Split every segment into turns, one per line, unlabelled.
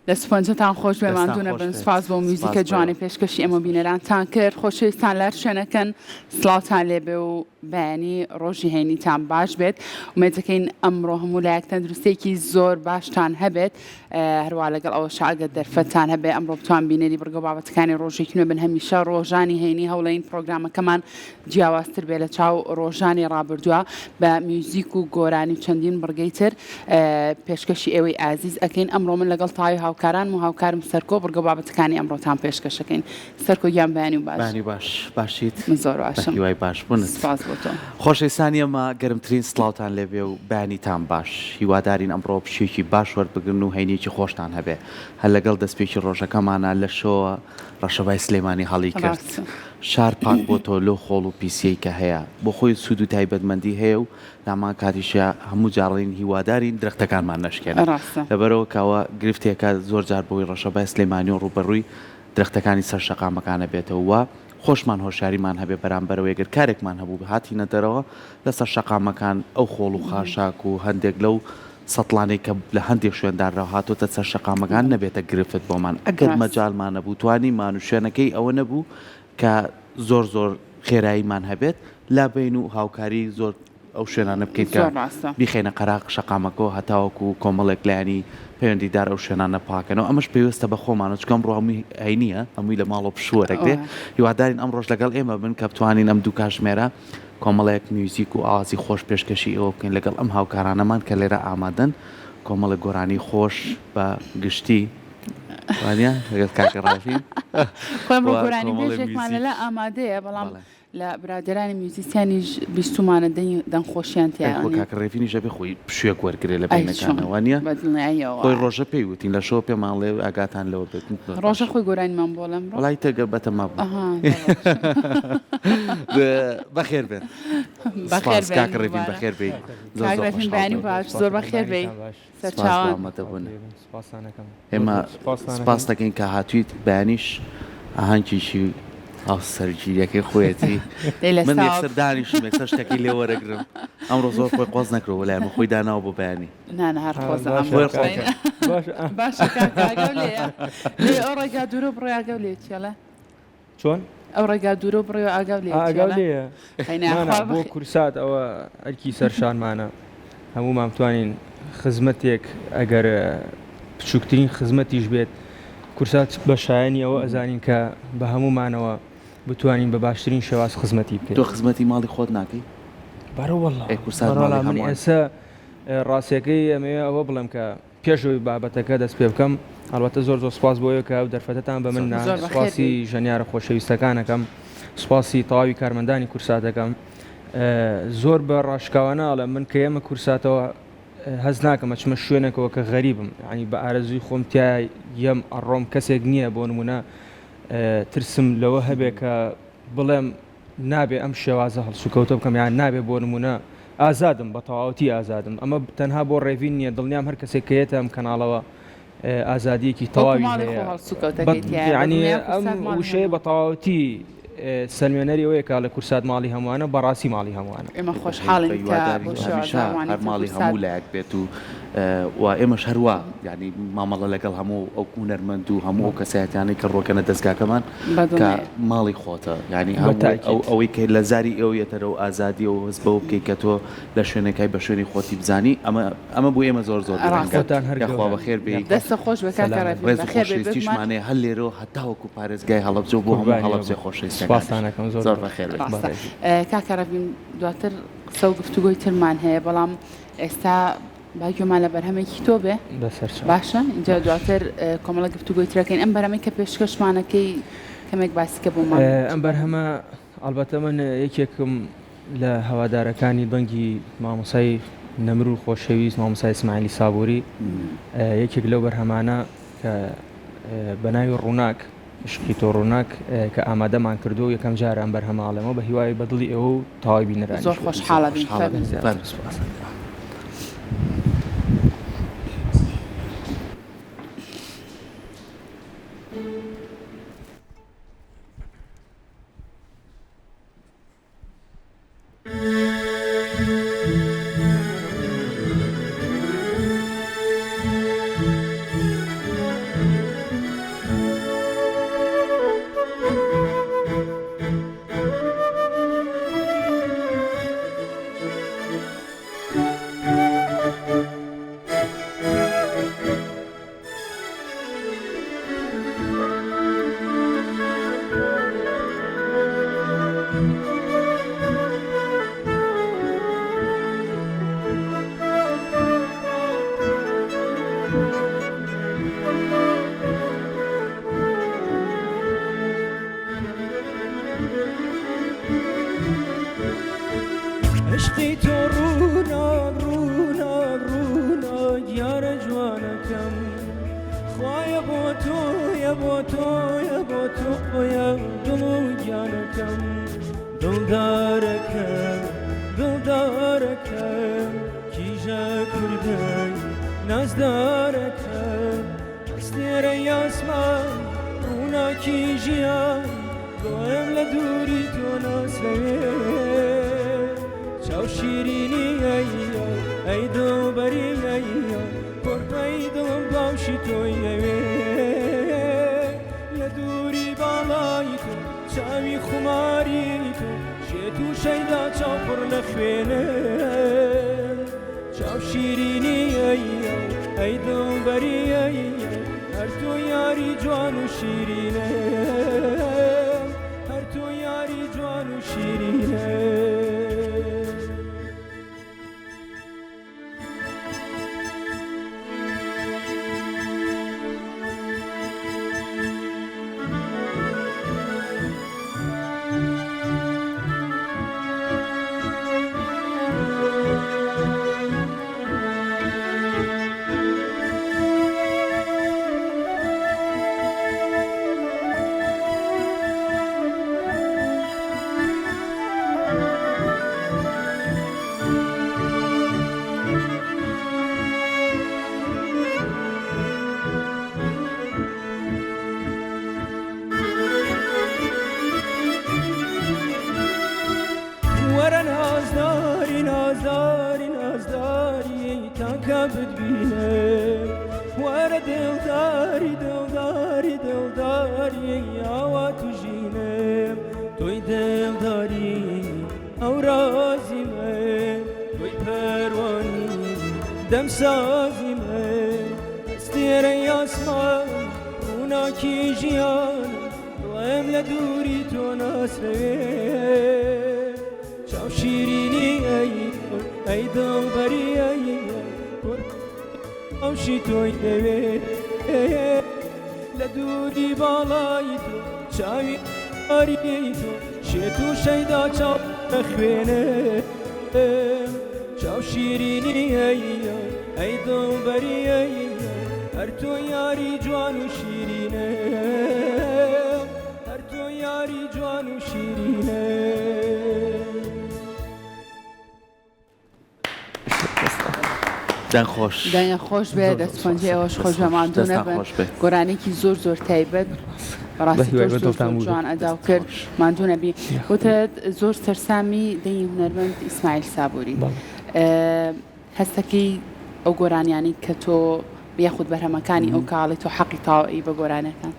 دەستپۆنجتان خۆش بێمانتونە بن سپاس بۆ میوزیکە جوانی پێشکەشی ئێمە بینەرانتان کرد خۆشەویستان لەر شوێنەکەن سڵاوتان لێبێ و بەیانی ڕۆژی هەینیتان باش بێت ومێدەکەین ئەمڕۆ هەموو لایەک تەندروستێکی زۆر باشتان هەبێت هەروە لەگەڵ ئەوە شاگە دەرفەتان هەبێ ئەمڕۆ بتوان بینێری بڕگە بابەتەکانی ڕۆژێکی نوێ بن هەمیشە ڕۆژانی هەینی هەوڵین پرۆگرامەکەمان جیاوازتر بێ لە چاو ڕۆژانی ڕابردووە بە میوزیک و گۆرانی چەندین بڕگەی تر پێشکەشی ئێوەی ئازیز ئەکەین ئەمڕۆ من لەگەڵ تاوی هاوکاران و هاوکارم سەرکۆ بڕگە بابەتەکانی ئەمڕۆتان پێشکەشەکەین سەرکۆ گیان بەیانی و
باش باشیت
من زۆر باشم
وای باش بوون
سپاس بۆ تۆ
خۆشەویستانی ئەمە گەرمترین سڵاوتان لێبێ و بەیانیتان باش هیوادارین ئەمڕۆ پشێکی باش وەربگرن و هەینێکی خۆشتان هەبێ هەر لەگەڵ دەستپێکی ڕۆژەکەمانە لە شۆوە ڕەشەبای سلێمانی هەڵی کرد شار پاک بۆ تۆ لۆ خۆڵ و پیسەی کە هەیە بۆ خۆی سوود و تایبەتمەندی هەیە و لامان کاتیشە هەموو جاڕین هیوادارین درەختەکانمان نەشکێنە لەبەرەوە کاوە گرفتێکە زۆر جار بۆی ڕەشەبای سلێمانی و ڕوبەڕووی درەختەکانی سەر شەقامەکانە بێتەوە خۆشمان هۆشیاریمان هەبێ بەرامبەرەوە ئەگەر کارێکمان هەبوو هاتینە دەرەوە لەسەر شەقامەکان ئەو خۆڵ و خاشاک و هەندێک لەو سەتڵانەی کە لە هەندێک شوێندارڕەوە هاتۆتە سەر شەقامەکان نەبێتە گرفت بۆمان ئەگەر مەجالمان نەبوو توانیمان و شوێنەکەی ئەوە نەبوو کە زۆر خێراییمان هەبێت لابین و هاوکاری زۆر ئەو شوێنانە بکەیت کە بیخێنە قەراق شەقامەکەەوە هەتاوەکو و کۆمەڵێک لایانی پەیوەندیدار ئەو شوێنانە پاکەنەوە ئەمەش پێویستە بە خۆمانە چکەم ڕۆ هەمووی هەینیە هەمووی لە ماڵۆ پشووەرەك دێ هیوادارین ئەم ڕۆژ لەگەڵ ئێمە بن کە بتوانین ئەم دوو کاتژمێرە کۆمەڵێک میوزیک و ئازی خۆش پێشکەشی ئەوە بکەین لەگەڵ ئەم هاوکارانەمان کە لێرە ئامادەن کۆمەڵە گۆرانی خۆش بە گشتی وانە لەگەڵ کاکەڕافی
خۆم ڕۆگۆرانی بێژێکمان لەلا ئامادەیە بەڵام لە برادرانی میوزیسیانیش بیستمانە دەنگ خۆشیان
کاکەڕێفینی ژەبێ خۆی پشوێک وەرگێ لە بینەکانەوەنیە خۆی ڕۆژە پێی وتین لە شۆ پێمان لێ ئاگاتان لەوە بێت
ڕۆژە خۆی گۆرانیمان بۆڵم
وڵای تەگە بەتەما بەخێر بێن کاکەڕێفین بەخێر بێ
بەیانی باش زۆر بەخێر بێ
سەرچاومەتەبوون ئێمە سپاس دەکەین کە هاتوویت بەیانیش ئاهەنگێکی ئەو سەرگیریەکەی خۆیەتی من یەکسەر دانیشم یەکسەر شتێکی لێ وەرەگرم ئەمڕۆ زۆر خۆی قۆز نەکرەوە لایمە خۆی داناوە بۆ بەیانی
باشە لێ ئەو ڕێگا دوورە بڕێ ئاگەو لێ چێڵە
چۆن؟
ئەو ڕێگا دوورە بڕێ ئاگەو
لێە بۆ کورسات ئەوە ئەرکی سەرشانمانە هەمومان بتوانین خزمەتێک ئەگەر بچووکترین خزمەتیش بێت کورسات بە شایانی ئەوە ئەزانین کە بە هەمومانەوە بتوانین بە باشترین شێواز خزمەتی بکەین
تۆ خزمەتی ماڵی خۆت ناکەی
بەڕەوەڵڵ من ئێستا ڕاستیەکەی ئەمەوێ ئەوە بڵێم کە پێشەوەی بابەتەکە دەست پێ بکەم ئەلبەتە زۆر سوپاس بۆیە کە دەرفەتەتان بە من سوپاسی ژەنیارە خۆشەویستەکانەکەم سوپاسی تەواوی کارمەندانی کورساتەکەم زۆر بە ڕاشکاوانە ئەڵێ من کە ئێمە کورساتەوە هەز ناکەم ئەچمە شوێنێکەوە کە غەریبم ینی بە ئارەزوی خۆم تیا یەم ئەڕۆم کەسێک نییە بۆ نمونە ترسم لەوە هەبێ کە بڵێم نابێ ئەم شێوازە هەڵسوکەوتە بکەم یان نابێ بۆ نمونە ئازادم بە تەواوەتی ئازادم ئەمە تەنها بۆ ڕێڤین نییە دڵنیام هەر کەسێک کەیەتە ئەم کەناڵەوە ئازادیەکی تەواوی هەیە ینی ئەم وشەیە بە تەواوەتی سلمێنەری ئەوەیە کە لە کورسات ماڵی هەمووانە بەڕاستی ماڵی هەمووانە
ئێمە خۆشحاڵین
هەر ماڵی هەموو لایەک بێت و ئێمەش هەروە ینی مامەڵە لەگەڵ هەموو ئەو هوەرمەند و هەموو کەسایەتیانەی کە ڕۆکەنە دەستگاکەمان کە ماڵی خۆتە ینی ئەوەی کە لە زاری ئەوەتەرە و ئازادی و هەست بەوە بکەیت کە تۆ لە شوێنەکەی بە شوێنی خۆتی بزانی ئەمە بۆ ئێمە زۆر هەرخوا بەخێر بێ
دەستە خۆش
بەکارڕێزیشمانەیە هەل لێرەوە هەتاوەکو پارێزگای هەڵەبجە بۆ هەموو هەڵەبجێ
خۆشەویستەکانەکەم زۆر
بەخێر
کاکەڕەبین دواتر قسە و گفتوگۆی ترمان هەیە بەڵام ئێستا باگوێمان لە بەرهەمێکی تۆ بێ باشە اینجا دواتر کۆمەڵە گفتوگۆی ترەکەین ئەم بەرهەمەی کە پێشکەشمانەکەی کەمێک باسیکە بۆمان
ئەم بەرهەمە ئەلبەتە من یەکێکم لە هەوادارەکانی بەنگی مامۆسای نەمر و خۆشەویست مامۆسای ئیسماعیلی سابووری یەکێک لەو بەرهەمانە کە بە ناوی ڕووناک شقی تۆ ڕووناک کە ئامادەمان کردو و یەکەم جارە ئەم بەرهەماڵەمەوە بە هیوای بەدڵی ئێوە و تەواوی بینەرانی
زۆر خۆشحاڵە
عشقی تو رونا دیار جوانکم خواه با تو یا دلو گیانکم دلدارکم کیجا کردن نزدارکم استیر یاسمان رونا کیجیان دوام لدوری تو ناسوی چاو شیرینی ای دلبری پرپای دلم باوشی توی لدوری بالای تو چاوی خماری تو شیتو شیدا چاو پر لخوینه چاو شیرینی ای دلبری هر تو یاری جوان و شیرینه هر تو یاری جوان و شیرینه نازداری تانکا بدبینه واره دلداری آوا تو جینه توی دلداری او رازی من توی پروانی دم سازی من استیر یاسمان رونا کی جیان دوام لدوری تو ناسره چاو شیرینی ای دلبری اوشی توی دوی لدودی بالای تو چاوی آری تو شیتو شیدا چاو بخوینه چاو شیرینی ای دلبری هر تو یاری جوان و شیرینه هر تو یاری جوان و شیرینه
دن خوش
دنیا خوش به دستپنجه اوش خوش و ماندونه بن گرانی کی زور تایبت براستی تو جوان اداو کرد ماندونه بی بوده زور سرسامی دی هنرمند اسماعیل صابوری هستی او گرانیانی که تو بیاخد بره مکانی او کالی تو حقی طاعی به گرانه کن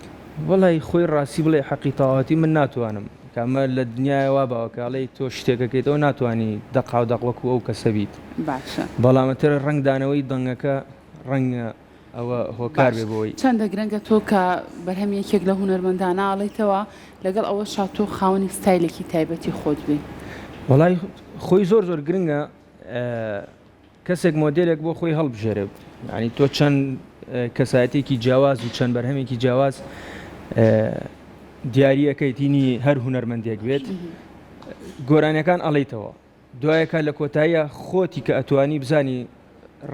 والله خوی راسی بله حقی طاعتی من ناتوانم كامل الدنيا وابا وكالي تو شتێکە کەیتەوە ناتوانانی دەق و دەقڵک و ئەو کەسەبیت
باشە
بەڵامەتر ڕنگ دانەوەی دەنگەکە ڕەنگە ئەوە هۆکار بێ بۆی
چەندە گرنگە تۆ کە بەرهەم یەکێک لە هونەرمەندانە ئاڵیتەوە لەگەڵ ئەوە شاتۆ خاوەنی ستایلێکی تایبەتی خۆت بێ
وڵای خۆی زۆر گرنگە کەسێک مۆدێلێک بۆ خۆی هەڵبژێرێ ینی تۆ چەند کەسایەتێکی جیاواز و چەند بەرهەمێکی جیاواز دیاریەکەیتینی هەر هونەرمەندێک بێت گۆرانیەکان ئەڵێیتەوە دوایەکە لە کۆتاییە خۆتی کە ئەتوانی بزانی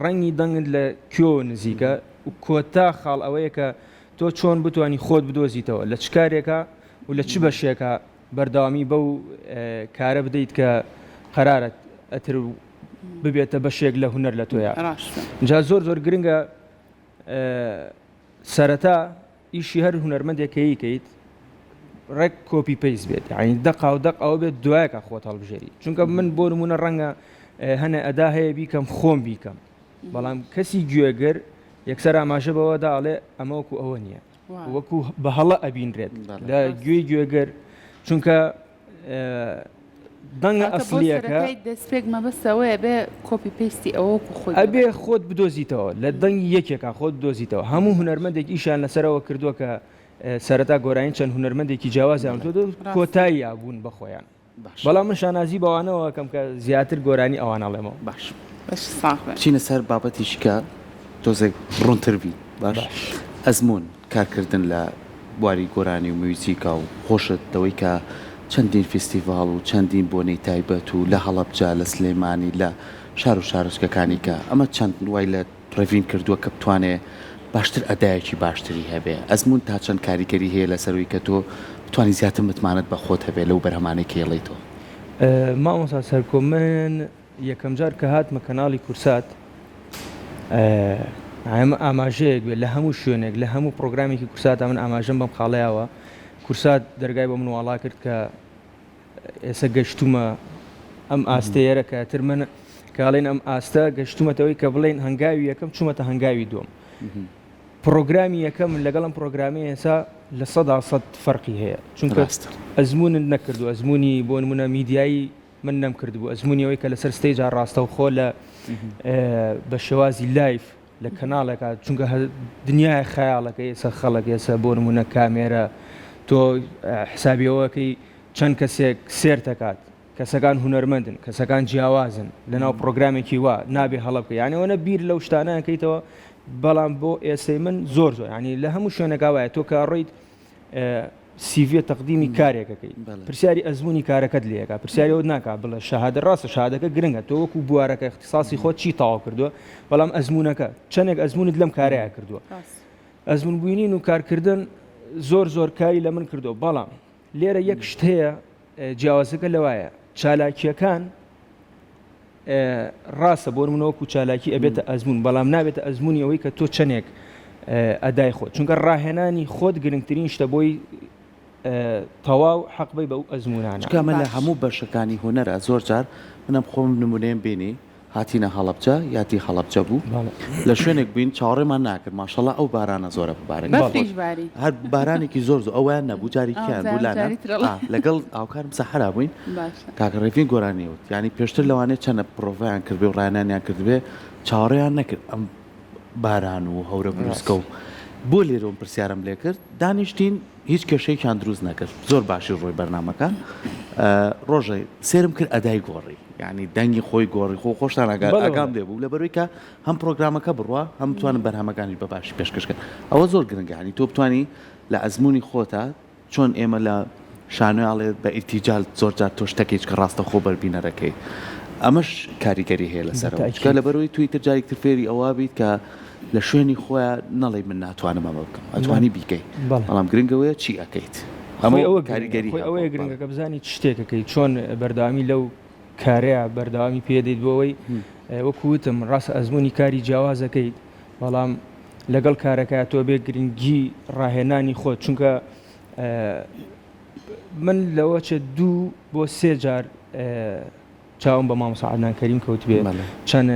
ڕەنگی دەنگت لە کێوە نزیکە و کۆتا خاڵ ئەوەیە کە تۆ چۆن بتوانی خۆت بدۆزیتەوە لە چ کارێکە و لە چ بەشێکە بەرداوامی بەو کارە بدەیت کە قەرارە ئەتر ببێتە بەشێک لە هونەر لە تۆیە جا زۆر گرنگە سەرەتا ئیشی هەر هونەرمەندێکەیەکەیت ڕێک کۆپی پێیس بێت یعنی دەق و دەق ئەوە بێت دوایەکە خۆت هەڵبژێری چونکە من بۆ نمونە ڕەنگە هەنە ئەدا هەیە بیکەم خۆم بیکەم بەڵام کەسی گوێگەر یەکسەر ئاماژە بەوەدا ئەڵێ ئەمە وەکو ئەوە نییە وەکو بە هەڵە ئەبینرێت لە گوێی گوێگەر چونکە دەنگە ئەسلیەکە
دەستپێک مەبەستەوەیە بێ کۆپی پێستی ئەوەکو خۆت
ئەبێ خۆت بدۆزیتەوە لە دەنگی یەکێکە خۆت بدۆزیتەوە هەموو هونەرمەندێک ئیشان لەسەرەوە کردووە کە سەرەتا گۆرانی چەند هونەرمەندێکی جیاوازیان تۆ کۆتایی یابوون بەخۆیان بەڵام من شانازی بەوانەوە کەم کە زیاتر گۆرانی ئەوان ئەڵێمەوە
باش چینە سەر بابەتیشکە تۆزێک ڕوونتر بی باش ئەزمون کارکردن لە بواری گۆرانی و موسیقا و خۆشت دەوەی کە چەندین فیستیڤاڵ و چەندین بۆنەی تایبەت و لە هەڵەبجا لە سلێمانی لە شار و شارچکەکانی کە ئەمە چەند وای لە ڕێڤین کردووە کە بتوانێت باشتر ئەدایەکی باشتری هەبێ ئەزمون تا چەند کاریگەری هەیە لەسەروی کە تۆ بتوانانی زیاتر متمانەت بە خۆت هەبێ لەو بەرهەمانەی کێڵیتەوە.
مامۆستا سەرکۆ من یەکەم جار کە هاتمە کەناڵی کورسات ئاماژەیەک بێت لە هەموو شوێنێک لە هەموو پرۆگرامێکی کورسات من ئاماژەم بەم خاڵەیەوە کورسات دەرگای بۆ من وڵا کرد کە ئێستا گەشتومە ئەم ئاستەیەرە کەتر من کاڵێن ئەم ئاستە گەشتومەتەوەی کە بڵێن هەنگاوی یەکەم چوومەتە هەنگاوی دوم پرۆگرامی یەکەم لەگەڵم پرۆگرامی ئێستا لە 100% فەرقی هەیە چونکە ئەزمونت نەکردو ئەزمونی بۆ نمونە میدیایی من نەم کردبوو ئەزمونیەوەی کە لەسەر ستەیجا ڕاستەوخۆ لە بە شێوازی لایف لە کەناڵێکات چونکە دنیای خەیاڵەکە ئێستا خەڵک ئێستا بۆ نمونە کامێرە تۆ حسابیەوەکەی چەند کەسێک سێر دەکات کەسەکان هونەرمەندن کەسەکان جیاوازن لەناو پرۆگرامێکی وا نابێ هەڵە بکە یانەوەنە بیر لەو شتانەکەیتەوە بەڵام بۆ ئێستای من زۆر ینی لە هەموو شوێنەکە وایە تۆ کاڕیت CV تەقدیمی کارێکەکەی پرسیاری ئەزمونی کارەکەت لێەکە پرسیاریەوە ناکات بڵێ شەهادە ڕاستە شەهادەکە گرنگە تۆ وەکو بوارەکە اختصاصی خۆت چی تاوا کردووە بەڵام ئەزمونەکە چەندێک ئەزمونت لەم کارەیە کردووە ئەزمون بووینین و کارکردن زۆر کاری لە من کردو بەڵام لێرە یەک شت هەیە جیاوازەکە لەوایە چالاکیەکان ڕاستە بۆ منەوەکو چالاکی ئەبێتە ئەزمون بەڵام نابێتە ئەزمونی ئەوەی کە تۆ چەندێک ئەدای خۆت چونکە ڕاهێنانی خۆت گرنگترین شتە بۆی تەواو حەقبەی بە ئەو ئەزمونانە
کامە لە هەموو بەشەکانی هوەرە زۆر جار منم خۆم نمونەیەم بینی هاتیینە هەڵەبجە یاتی هەڵەبجە بوو لە شوێنێک بووین چاوەڕێمان ناکرد ماشەڵڵا ئەو بارانە زۆرە ببارێن هەر بارانێکی زۆر ئەویان نەبوو جاریکیان بولانە لەگەڵ ئاوکارم سەحرا بووین کاکە ڕێڤین گۆرانیوت ینی پێشتر لەوانێت چەندە پرۆڤیان کردبێ و ڕایانیان کردبێ چاوەڕێیان نەکرد ئەم باران و هەورە بروسکە و بۆ لێرەوە پرسیارم لێ کرد دانیشتین هیچ کێشەیەکیان دروست نەکرد زۆر باشی ڕۆی بەرنامەکان ڕۆژێ سێرم کرد ئەدای گۆڕی ینی دەنگی خۆی گۆڕی خۆشتان ئەگام لێ بوو لە بەروی کە هەم پرۆگرامەکە بڕوە هەم توانن بەرهەمەکانی بە باشی پێشکەشکرد ئەوە زۆر گرنگانی تۆ بتانی لە ئەزمموی خۆتە چۆن ئێمە لە شانۆیاڵێت بە ئیتیجال زۆر جار تۆ شتێکێک کە ڕاستە خۆ بەربینەرەکەی ئەمەش کاریگەری هەیە لەسەرکە لە بەرەوەی توی تر جارێکتر فێری ئەوە بیت کە لە شوێنی خۆیان نەڵێ من ناتوانم ئەمە بکەم ئەتوانی بیکەی بەڵام گرنگەوەیە چی ئەەکەیت ئەوە کاریگەری
ئەوەیە گرنگەکە بزانی شتێکەکەی چۆن بەرداوامی لەو کارەیە بەرداوامی پێدەیت بۆەوەی وەکوتم ڕاستە ئەزمموی کاری جیاوازەکەیت بەڵام لەگەڵ کارەکە تۆ بێ گرنگی ڕاهێنانی خۆت چونکە من لەوە چێت 2 بۆ 3 جار چاوم بە مامۆستا عەدنان کەریم کەوت بێ چەند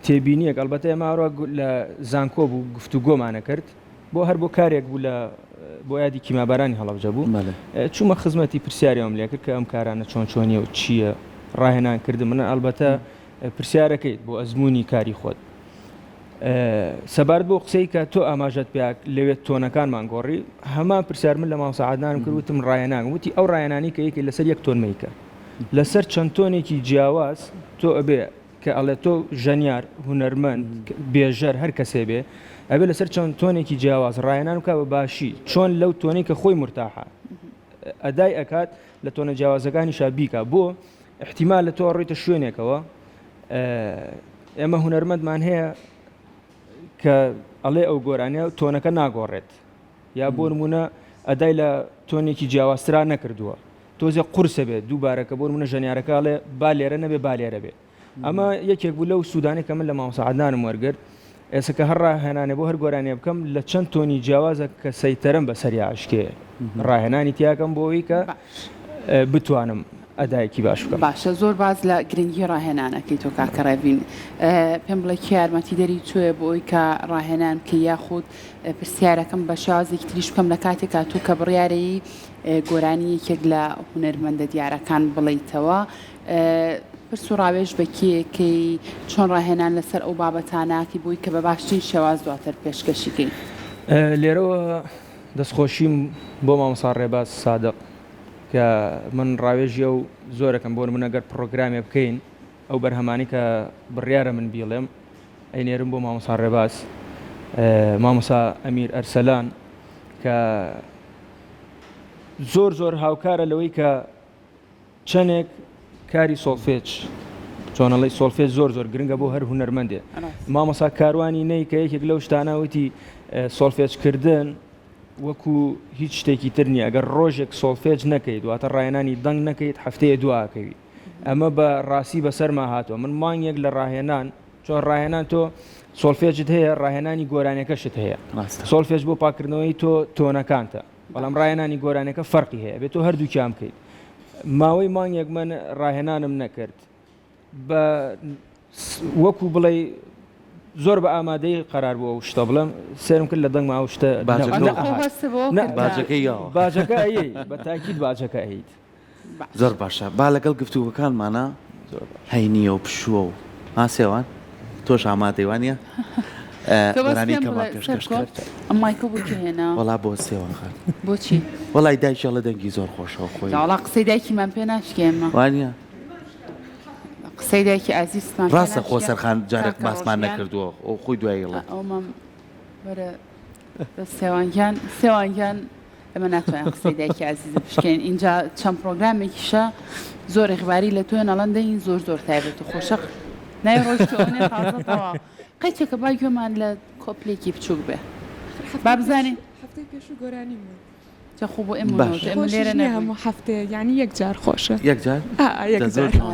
تێبینیەک ئەلبەتە ئێماڕۆ لە زانکۆ بوو گفتوگۆمانە کرد بۆ هەر بۆ کارێک بوو لە بۆ یادی کیمابارانی هەڵەبجە بوو چوومە خزمەتی پرسیاریەوەم لێ کرد کە ئەم کارانە چۆنیە و چییە ڕاهێنان کردم منە ئەلبەتە پرسیارەکەیت بۆ ئەزمموی کاری خۆت سەبارەت بۆ قسەی کە تۆ ئاماژەت پێ لەوێت تۆنەکانمان گۆڕی هەمان پرسیار من لە مامۆستا عەدنانم کرد وتم ڕاهێنان وتی ئەو ڕاهێنانی کە یەکێک لەسەر 1 تۆن مەیکە لەسەر چەند تۆنێکی جیاواز تۆ ئەبێ کە ئەڵێ تۆ ژەنیار هونەرمەند بێژەر هەر کەسێ بێ ئەبێ لەسەر چەند تۆنێکی جیاواز ڕاهێنان بکە بە باشی چۆن لەو تۆنەی کە خۆی مرتاحە ئەدای ئەکات لە تۆنە جیاوازەکانی شابیکە بۆ احتیمال لە تۆ ڕێتە شوێنێکەوە ئێمە هونەرمەندمان هەیە کە ئەڵێ ئەو گۆرانیە تۆنەکە ناگۆڕێت یا بۆ نمونە ئەدای لە تۆنێکی جیاوازترا نەکردووە تۆزە قورسە بێت دووبارەکە بۆ منە ژەنیارەکەڵێ با لێرە نەبێ با لێرە بێت ئەمە یەکێک بوو لەو سوودانی کە من لە مامۆستا عەدنانم وەرگرت ئێستا کە هەر ڕاهێنانێ بۆ هەر گۆرانێ بکەم لە چەند تۆنی جیاوازە کە سەیتەرم بەسەریا عشکێ ڕاهێنانی تیاکەم بۆەوەی کە بتوانم ئەدایەکی باش بکەم
باشە زۆر باز لە گرنگی ڕاهێنانەکەی تۆ کاکە ڕێڤین پێم بڵێ یارمەتی دەری توێ بۆ ئەوی کە ڕاهێنان کە یاخود پرسیارەکەم بە شازێکی تریش بکەم لە کاتێکا تۆ کە بڕیارەی گۆرانی یەکێک لە هونەرمەندە دیارەکان بڵیتەوە پرس و ڕاوێژ بە کێکەی چۆن ڕاهێنان لەسەر ئەو بابەتاناکی بووی کە بە باشترین شێواز دواتر پێشکەشیکەی
لێرەوە دەستخۆشیم بۆ مامۆستا ڕێباز سادق کە من ڕاوێژیە و زۆرەکەم بۆ من ئەگەر پرۆگرامێ بکەین ئەو بەرهەمانی کە بڕیارە من بیڵێم ئەینێرم بۆ مامۆستا ڕێباز مامۆستا ئەمیر ئەرسەلان کە زۆر هاوکارە لەوەی کە چەندێک کاری سۆڵفێج چۆنەڵی سۆڵفێج زۆر گرنگە بۆ هەر هونەرمەندێ مامۆستا کاروانی نەی کە یەکێک لەو شتانەوتی سۆڵفێجکردن وەکو هیچ شتێکی تر نییە ئەگەر ڕۆژێک سۆڵفێج نەکەیت واتە ڕاهێنانی دەنگ نەکەیت هەفتەیە دواکەوی ئەمە بە ڕاستی بەسەرما هاتووە من مانگێک لە ڕاهێنان چۆن ڕاهێنان تۆ سۆڵفێجت هەیە ڕاهێنانی گۆرانەکەشت هەیە سۆڵفێج بۆ پاکردنەوەی تۆ تۆنەکانتە بەڵام ڕاهێنانی گۆرانەکە فەرقی هەیە بێت تۆ هەردووکیان بکەیت ماوەی مانگێک من ڕاهێنانم نەکرد بە وەکو بڵێ زۆر بە ئامادەی قەرار بووە و شتە بڵم سێرم کرد لە دەنگ ماوە شتە باجەکە ئەیە بە تاکید باجەکە ئەیت
زۆر باشە با لەگەڵ گفتوگەکانمانە هەینیە و پشووە و ماسێوان تۆش ئامادەیوانە گۆرانی کەما پێشکەش کرد
ئەمایکە بۆکی هێنا
وەڵا بۆ سێوان خات
بۆچی
وەڵای دایکیڵە دەنگی زۆر خۆشەوە خۆی
وڵا قسەی دایکیمان پێ ناشکێمە
وانە
قسەی دایکی عزیزمان
ڕاستە خۆسەرخان جارێک ماسمان نەکردووە ئەو خۆی دوایڵە
ئەومەم بەرە بە سێوانگیان ئەمە ناتوانین قسەی دایکی عزیزە بشکێن اینجا چەند پرۆگرامێکیشە زۆر ڕێغباری لە توێن ئەڵەندەین زۆر تایبێت و خۆشەق نای ڕۆژتۆنێ تازەتەوە قەچێکە با گوێمان لە کۆپلێکی بچووک بێ با بزانین
هەفتەی پێش و گۆرانی من
جا خوب بۆ ئێمە لێرە
هەموو هەفتەیە یعنی یەک جار خۆشە
یەک جار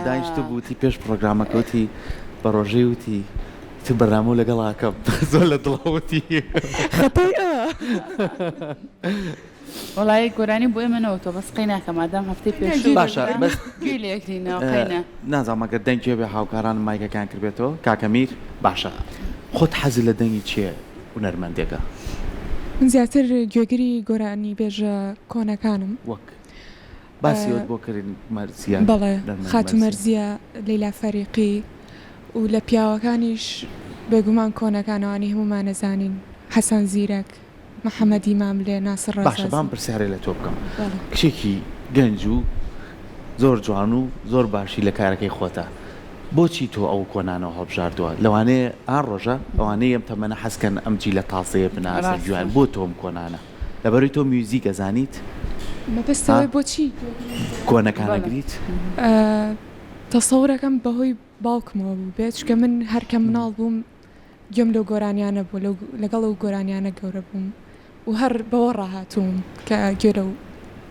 دانیشتە بووتی پێش پرۆگرامەکەوتی بە ڕۆژەی وتی تو بەرنامە لەگەڵاکەم زۆر لە دڵەوەتی
وڵای گۆرانی بۆ ئێمەەوە تۆ بەس قەی ناکەم مادام هەفتەی پێش
باشە
لێکرینەوە
نازانمەگە دەنگێ بێ هاوکاران مایکەکان کردێتەوە کاکەمیر باشە خۆت حەزی لە دەنگی چییە هونەرمەندێکە
من زیاتر گوێگری گۆرانی بێژە کۆنەکانم
وەک باسیوت بۆ کردین مەرزیە
بەڵێ خاتو مەرزیە لەیلا فەریقی و لە پیاوەکانیش بێگومان کۆنەکانەوانی هەمومان نەزانین حەسەن زیرەک محەممەدی ماملێ ناسر ڕاست
باشە بام پرسیارێ لە تۆ بکەم کچێکی گەنج و زۆر جوان و زۆر باشی لە کارەکەی خۆتە بۆچی تۆ ئەو کۆنانەوە هەڵبژاردووە لەوانەیە ئان ڕۆژە ئەوانەیە ئەم تەمەنە حەسکەن ئەمجی لە تاسەیە بناسە جوان بۆ تۆم کۆنانە لەبەروی تۆ میوزیک ئەزانیت
مەبەستەوەی بۆچی
کۆنەکانەگریت
تەسەورەکەم بەهۆی باوکمەوە بوو بێت چکە من هەرکە مناڵ بووم گوێم لەو گۆرانیانە بوو لەگەڵ ئەو گۆرانیانە گەورە بووم و هەر بەوە ڕاهاتووم کە گوێرە و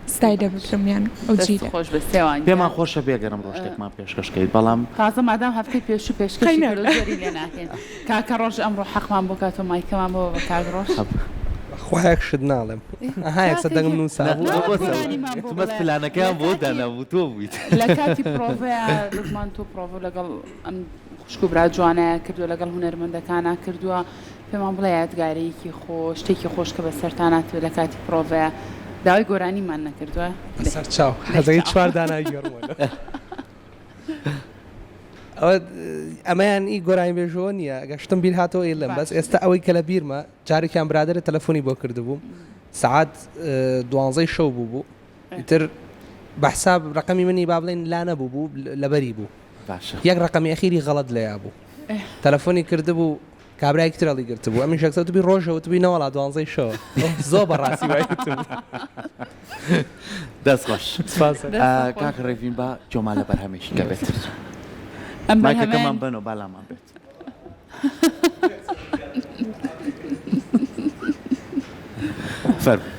ستای دەبکرمیان ئەو جی
خۆش بە سێوان
پێمان خۆشە بێگەرم ڕۆژتێکمان پێشکەشکەیت بەڵام
تازە مادام هەفتەی پێش و پێشکەی لێ ناکەین کاکە ڕۆژ ئەمڕۆ حەقمان بۆ کاتۆ مایکەمان بۆ بە کاک ڕۆژ
خۆیەک شت ناڵێم ئەهایەکسە دەنگم
نووسمەت پلانەکەیان بۆ دانەبوو تۆ بوویت
لە کاتی پرۆڤەیە لوتمان تۆ پرۆڤ لەگەڵ ئەم خوشک و برا جوانەیە کردووە لەگەڵ هونەرمەندەکانە کردووە پێمان بڵێ یادگارەیەکی خۆش شتێکی خۆش کە بە سەرتاناتوە لە کاتی پرۆڤەیە داوای گۆرانیمان نەکردووە
سەر چاو هەزەی چوار دانای گەڕمەوە ئەوە ئەمەیان ئی گۆرانی بێژەوە نییە گەشتم بیر هاتەوە ئێلم بەس ئێستا ئەوەی کە لە بیرمە جارێکیان برادرە تەلەفۆنی بۆ کردبووم سعات 12 شەو بوو ئیتر بەحساب ڕقەمی منی با بڵێن لا نەبوو بوو لەبەری بوو یەک ڕقەمی ئەخیری غەڵەت لەیا بوو تەلەفۆنی کردبوو کابرای کتراڵی گرت بوو ئەمی شەکسە توبی ڕۆژەوە توبی نەوەڵا 12 شەوە زۆر بەڕاستی وایتم
دەست خۆش کاکە ڕێڤین بە جۆمان لە بەرهەمێکی دەبێت مایکەکەمان بنەوە بالامان بێت فەرموو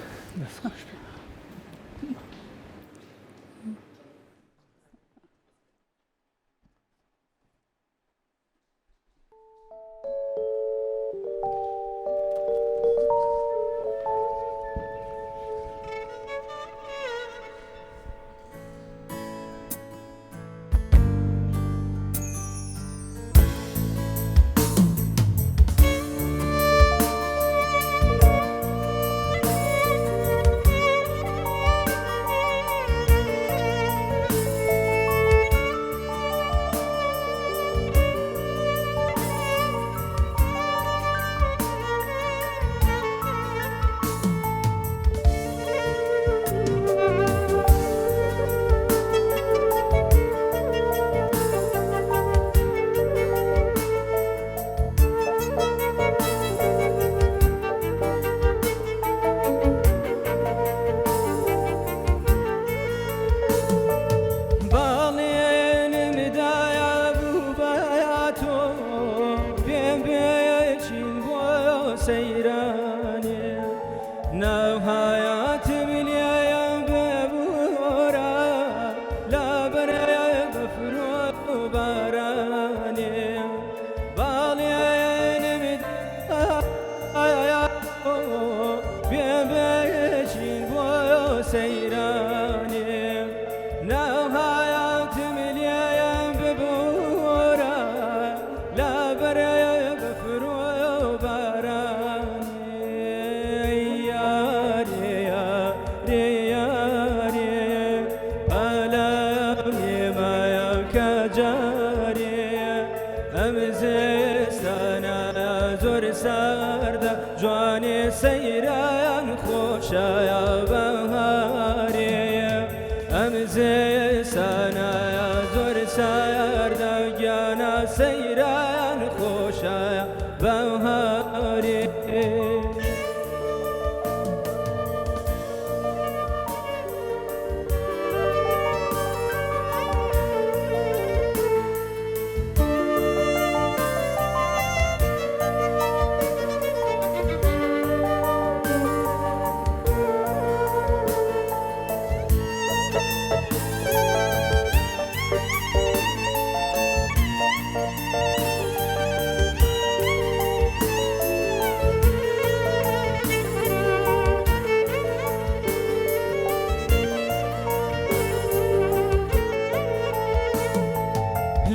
سيراني نهايات مليا ببورا لا بريا بفرو باراني يا ريا ريا ريا ألمي ما يكجاري أمزستانا زور سارد جواني سيران خوشا يا بهاري أمزستانا زور سارد جانا سيران خوشا يا بهاري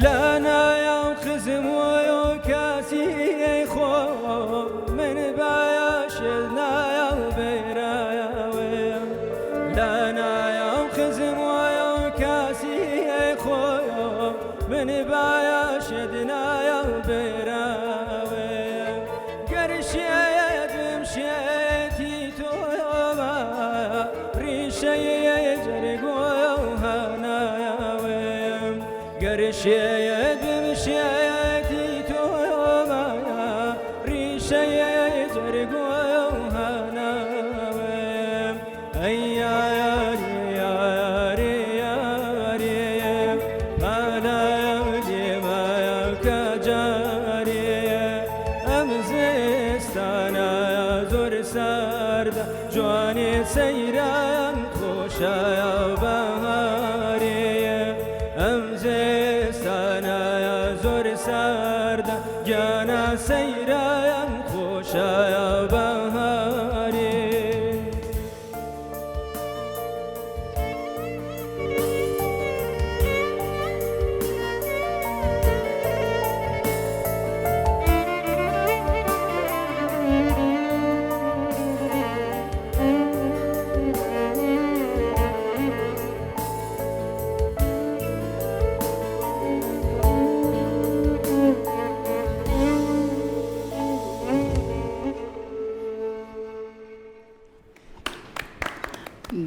لنا يا خزم ويوكاسي خو من باياشنا يا بيرايا لنا يا خزم ويوكاسي خو من باياشنا يا بيرايا قرشي بمشيتي توما ريشي جرقو هنايا قرشي بمشيتي توما ريشي جرقو هنا أيا يا ريا ريا ريا أنا يولي ما يكجاري أمزستانا يا زور سارد جواني سيران خوشا يا بهاري أمزستانا يا زور سارد جانا سيران خوشا يا بهاري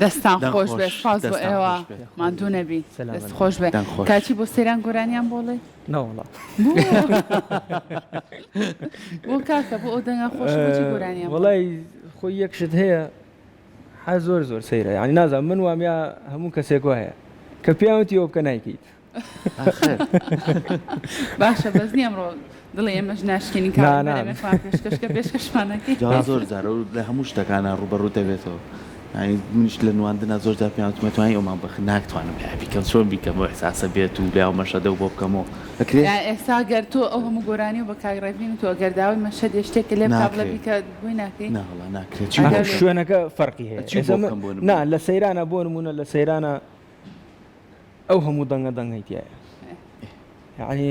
دەستان
دەنگ
خۆش
خۆش،
بێ سپاس بۆ
دەستان
ئێوە
خۆش بێ.
ماندوو نەبی
سەلام
دەست خۆش بێ
دەنگ خۆش.
کاچی بۆ سەیران گۆرانیان بۆڵێ
ناوەڵا
بۆ کاکە بۆ ئەو دەنگە خۆش بۆچی گۆرانیان بۆڵێ؟
وڵی خۆی یەکشت هەیە ح زۆر زۆر سەیرە ینی نازان من وامیا هەموو کەسێک وایە کە پیاوتی ئەو بکە نایکەیت
باشە بەس نیە ئەمڕۆ دڵی ئێمەش ناشکێنی پێشکەشکە پێشکەشمانەکەی
جا زۆر جارە و لە هەموو شتەکانە ڕوبەڕوو دەبێتەوە ینی منیش لە نواندنا زۆر جار پێیان وتمەتوانی ئەومان بخ ناکتوانم بیکەم چۆن بیکەم بۆ احساسە بێت و لێاو مەشەدە و بۆ بکەمەوە ئەکرێت
ئێستا گەر تۆ ئەو هەموو گۆرانی و بە کاگڕێبین و تۆ گەرداوی مەشە دێشتێک لێ بڵێ بیکە بووی ناکەی
ناوەڵا ناکرێت
شوێنەکە فەرقی هەیە
چی بۆ بکەم بۆ نمونە؟
نا لە سەیرانە بۆ نمونە لە سەیرانە ئەو هەموو دەنگە دەنگەیتیایە یعنی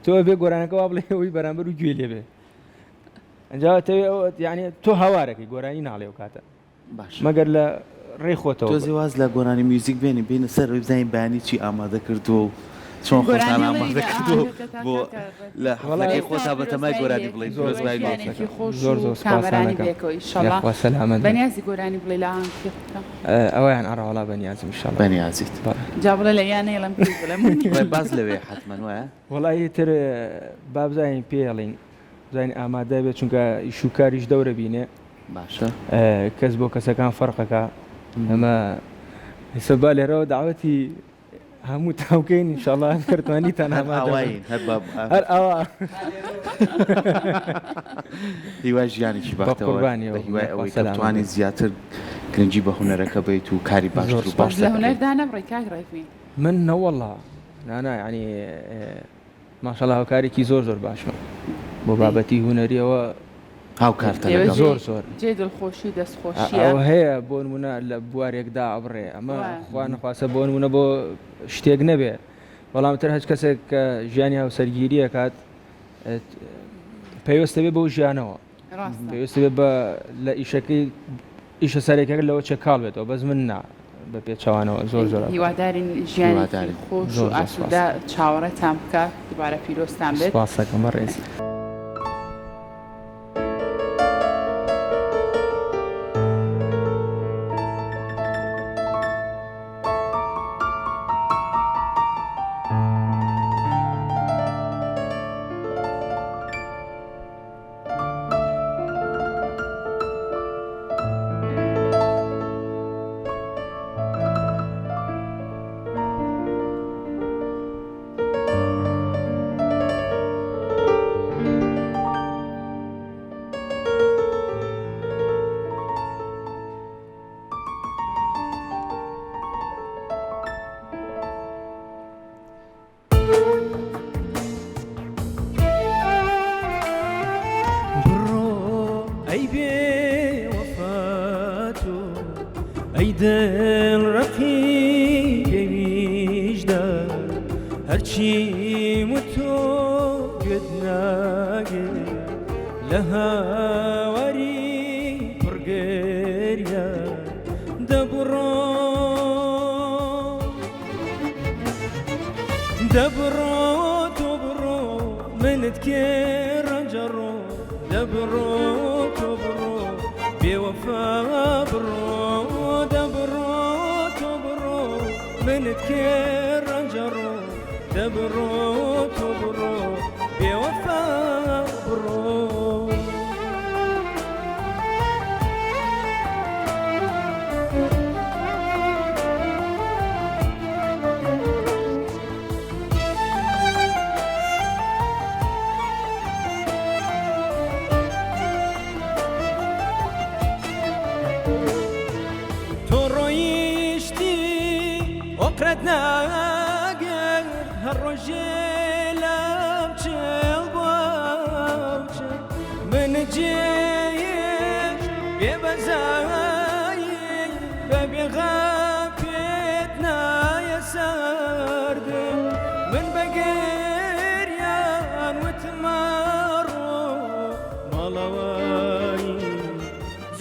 تۆ بێ گۆرانەکە وا بڵێ ئەوی بەرامبەر و گوێ لێ بێ ئەنجا یعنی تۆ هاوارەکەی گۆرانی ناڵێ و کاتە
باش
مەگەر لە ڕێ خۆتەوە
تۆ زیواز لە گۆرانی میوزیک بێنی بینە سەر بزانین بەیانی چی ئامادە کردووە و چۆن خۆتان ئامادە کردووە بۆ لە حەڵەکەی خۆتا بەتەمای گۆرانی بڵێ
زۆربایانێکی خۆش
زۆر
و
زۆر
کامەرانی
سپاسانەکە.
بێکەوە ئیشەڵا
یاخوا سەلامەت بێ.
بەنیازی گۆرانی بڵێ لە ئاهەنگێکتە
ئەویان ئەڕەوەڵا بەنیازم ئینشاڵڵا
بەنیازیت
جا بڵێ لە یانە ێڵم پێی بڵێم
باز لەوێ حتمەن وایە
وڵی تر با بزانین پێڵین بزانین ئامادە بێت چونکە ئیشوکاریش دەورە بینێ
باشە
کەس بۆ کەسەکان فەرقەکە ئەمە هێستا لێرەوە داوەتی هەموو تاوکەین ئینشاڵڵا کردوانیتان
ئاواین هەر
هەر ئەوە
هیوای ژیانێکی بەختەوە
قوربانیەوە.
بە هیوای ئەوەی
سەلامەت.
کەتوانی زیاتر گرنگی بە هونەرەکە بیت و کاری باشتر و
باش لە
باشتر
هونەردا نەبڕی کاگڕێفی
من نەوەڵا نانا ینی ماشەڵا هاوکارێکی زۆر زۆر باشمە بۆ بابەتی هوەریەوە
هاوکارتە
زۆر زۆر
جێ دڵخۆشی
ئەوە
دەستخۆشیە
هەیە بۆ نمونە لە بوارێکدا ئەبڕێ ئەمە خوا نەخواسە بۆ نمونە بۆ شتێک نەبێ بەڵام تر هەچ کەسێک کە ژیانی هاوسەرگیریە کات پێویستە بێ بەو ژیانەوە پێویستە بێ بە لە ئیشەکەی ئیشە سەرێکەکە لەوە چێ کاڵ بێتەوە بەس من نا بە پێچەوانەوە زۆر زۆر
هیوادارین ژیانی خۆش و ئاسوودە چاوەڕێتان بکە دووبارە پیرۆستان بێت
سپاسەکەم ڕێز
دل رقیب ویجدان هرچی متو قد ناقي لها وري برقريا دبرو من تكير جرو دبرو بوفا برو دبرو من تكير جرو دبرو بوفا برو ناقر هالرجال بوش من جيش ببزاي بغابتنا يا سرد من بقريان وتمارو مالواي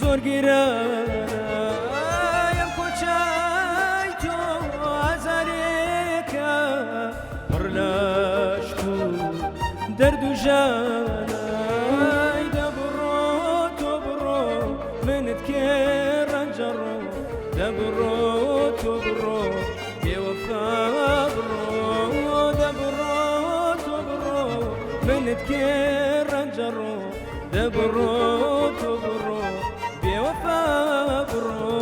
زور قرار درد جاناي دبرو من تكير جرو دبرو بوفا برو دبرو من تكير جرو دبرو بوفا برو